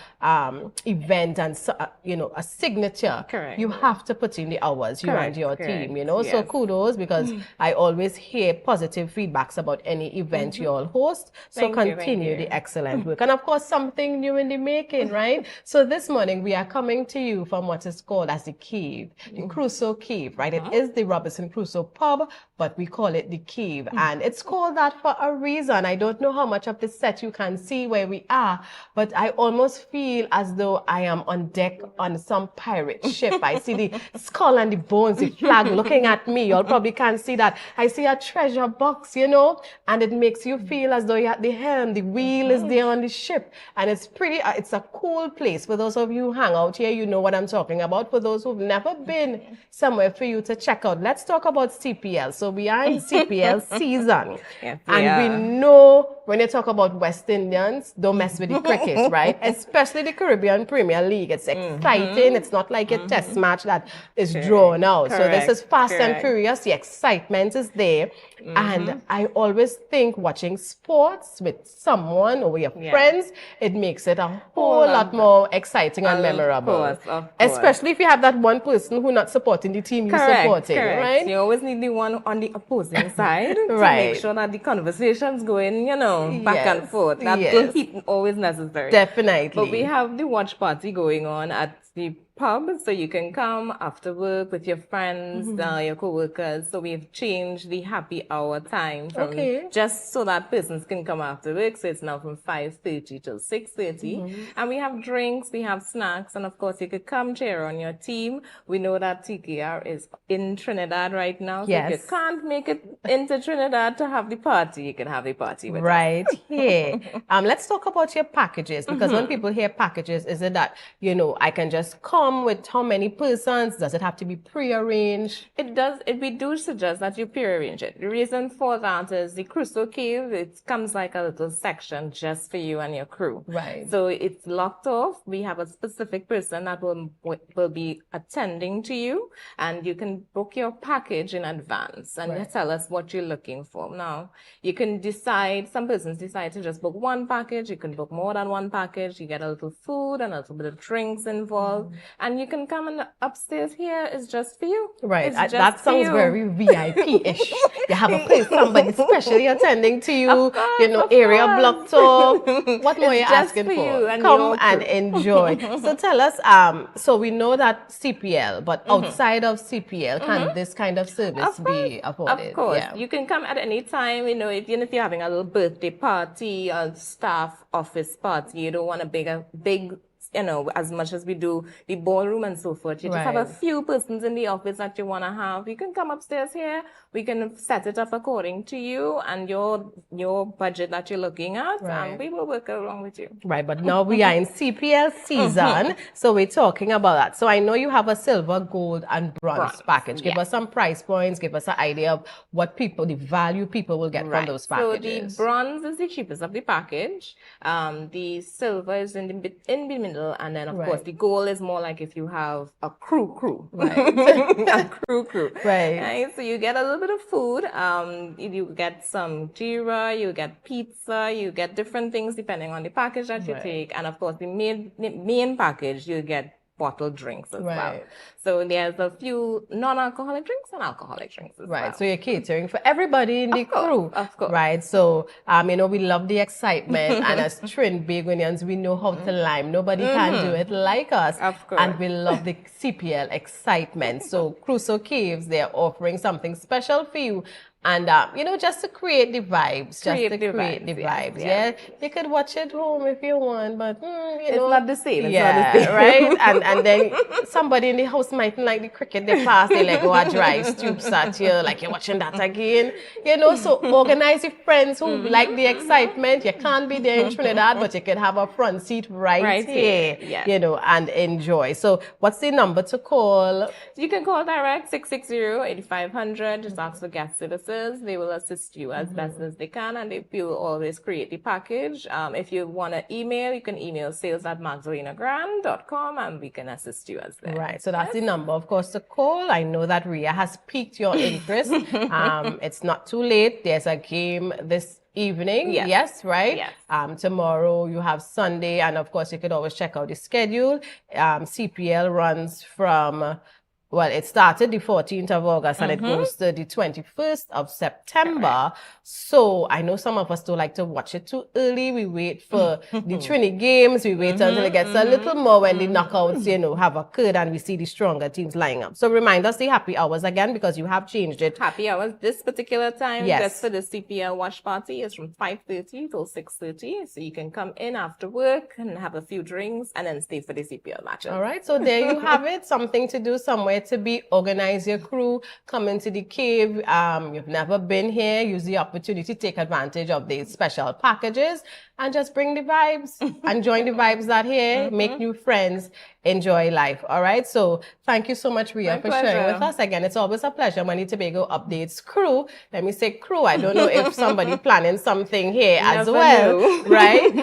event and, you know, a signature, you have to put in the hours, you and your team, you know. Yes. So kudos, because I always hear positive feedbacks about any event you all host. So continue the excellent work. And of course, something new in the making, right? So this morning, we are coming to you from what is called as the Cave, the Crusoe Cave, right? It is the Robinson Crusoe pub, but we call it the Cave. And it's called that for a reason. I don't know how much of the set you can see where we are, but I almost feel as though I am on deck on some pirate ship. I see the skull and the bones, the flag looking at me. You all probably can't see that. I see a treasure box, you know, and it makes you feel as though you're at the helm. The wheel is there on the ship. And it's pretty, it's a cool place. For those of you who hang out here, you know what I'm talking about. For those who've never been, somewhere for you to check out. Let's talk about CPL. So we are in CPL season. And we know when you talk about West Indians, don't mess with the cricket, right? Especially the Caribbean Premier League. It's exciting. It's not like a test match that is drawn out. So this is fast and furious. The excitement is there. And I always think watching sports with someone or with your friends, it makes it a whole lot more exciting and memorable. Of course. Especially if you have that one person who's not supporting the team you're supporting, right? You always need the one on the opposing side to make sure that the conversation's going, you know, back and forth. That little heat is always necessary. Definitely. But we have the watch party going on at the pub, so you can come after work with your friends, your co-workers. So we've changed the happy hour time from just so that persons can come after work. So it's now from 5:30 till 6:30. And we have drinks, we have snacks, and of course you could come cheer on your team. We know that TKR is in Trinidad right now. So if you can't make it into Trinidad to have the party, you can have the party with us. Here. Let's talk about your packages, because when people hear packages, is it that, you know, I can just come with how many persons? Does it have to be pre-arranged? It does. We do suggest that you pre-arrange it. The reason for that is the Crusoe Cave, it comes like a little section just for you and your crew. Right. So it's locked off. We have a specific person that will be attending to you, and you can book your package in advance and you tell us what you're looking for. Now, you can decide, some persons decide to just book one package. You can book more than one package. You get a little food and a little bit of drinks involved. And you can come, and upstairs here is just for you. Right. That sounds very VIP-ish. You have a place, somebody specially attending to you, you know, area blocked off. What more are you asking for? Come and enjoy. So tell us, so we know that CPL, but outside of CPL, can this kind of service be afforded? Of course. You can come at any time, you know, even if you're having a little birthday party, a staff office party, you don't want a big, you know, as much as we do the ballroom and so forth. You just have a few persons in the office that you want to have. You can come upstairs here. We can set it up according to you and your budget that you're looking at, and we will work along with you. Right, but now we are in CPL season, so we're talking about that. So I know you have a silver, gold, and bronze package. Give us some price points. Give us an idea of what people, the value people will get from those packages. So the bronze is the cheapest of the package. The silver is in the middle, and then of course the gold is more like if you have a crew. Right. A crew. Right. So you get a little bit of food. You get some jira, you get pizza, you get different things depending on the package that you take, and of course the main package you get bottled drinks as well. So there's a few non-alcoholic drinks and alcoholic drinks as well. So you're catering for everybody in the crew. Of course. Right. So, you know, we love the excitement. And as Trinbagonians, we know how to lime. Nobody can do it like us. Of course. And we love the CPL excitement. So Crusoe Caves, they're offering something special for you. And, just to create the vibes. Yeah. You could watch it home if you want, but, it's not the same. It's yeah, not the same. right? And then somebody in the house mightn't like the cricket they pass. They like, I drive stoops at you, like you're watching that again. So organize your friends who like the excitement. You can't be there in Trinidad, but you can have a front seat right here, yeah. and enjoy. So what's the number to call? You can call direct 660-8500. Just ask for guest services. They will assist you as best as they can, and they will always create the package. If you want to email, you can email sales@magdalenagrand.com, and we can assist you as well. Right, so that's the number, of course, to call. I know that Ria has piqued your interest. It's not too late. There's a game this evening. Yes, right? Yes. Tomorrow you have Sunday, and of course you could always check out the schedule. CPL runs from... Well, it started the 14th of August and it goes to the 21st of September. Correct. So I know some of us don't like to watch it too early. We wait for the Trini games. We wait until it gets a little more when the knockouts, have occurred and we see the stronger teams lining up. So remind us the happy hours again, because you have changed it. Happy hours this particular time, just for the CPL watch party, is from 5:30 till 6:30. So you can come in after work and have a few drinks and then stay for the CPL matches. All right. So there you have it. Something to do, somewhere to be. Organize your crew, come into the cave. You've never been here, use the opportunity, take advantage of these special packages, and just bring the vibes and join the vibes that here, make new friends, enjoy life. All right. So thank you so much, Ria, for sharing with us. Again, it's always a pleasure when the Tobago updates crew. Let me say crew. I don't know if somebody planning something here as well, right?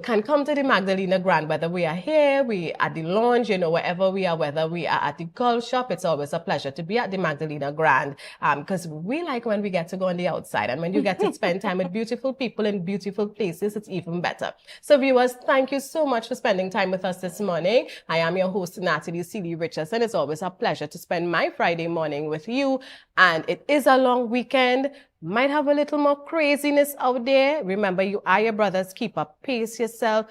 Can come to the Magdalena Grand, whether we are here, we at the lounge, wherever we are, whether we are at the golf shop. It's always a pleasure to be at the Magdalena Grand, because we like when we get to go on the outside, and when you get to spend time with beautiful people in beautiful places, it's even better. So viewers, thank you so much for spending time with us this morning. I am your host, Natalie C.D. Richardson. It's always a pleasure to spend my Friday morning with you. And it is a long weekend. Might have a little more craziness out there. Remember, you are your brothers. Keep up. Pace yourself.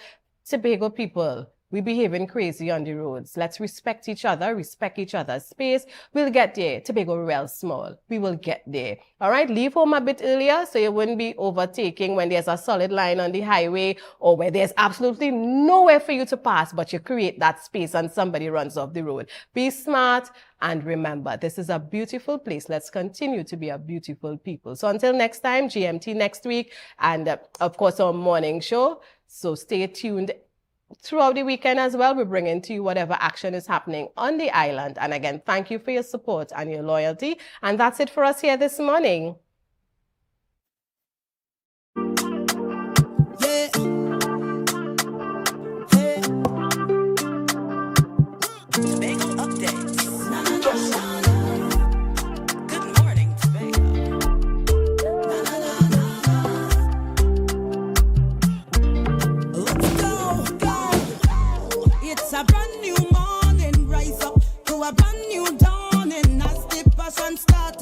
Tobago people, we behaving crazy on the roads. Let's respect each other, respect each other's space. We'll get there. Tobago real small. We will get there. All right, leave home a bit earlier so you wouldn't be overtaking when there's a solid line on the highway, or where there's absolutely nowhere for you to pass, but you create that space and somebody runs off the road. Be smart, and remember, this is a beautiful place. Let's continue to be a beautiful people. So until next time, GMT next week, and of course our morning show. So stay tuned. Throughout the weekend as well, we're bringing to you whatever action is happening on the island. And again, thank you for your support and your loyalty. And that's it for us here this morning.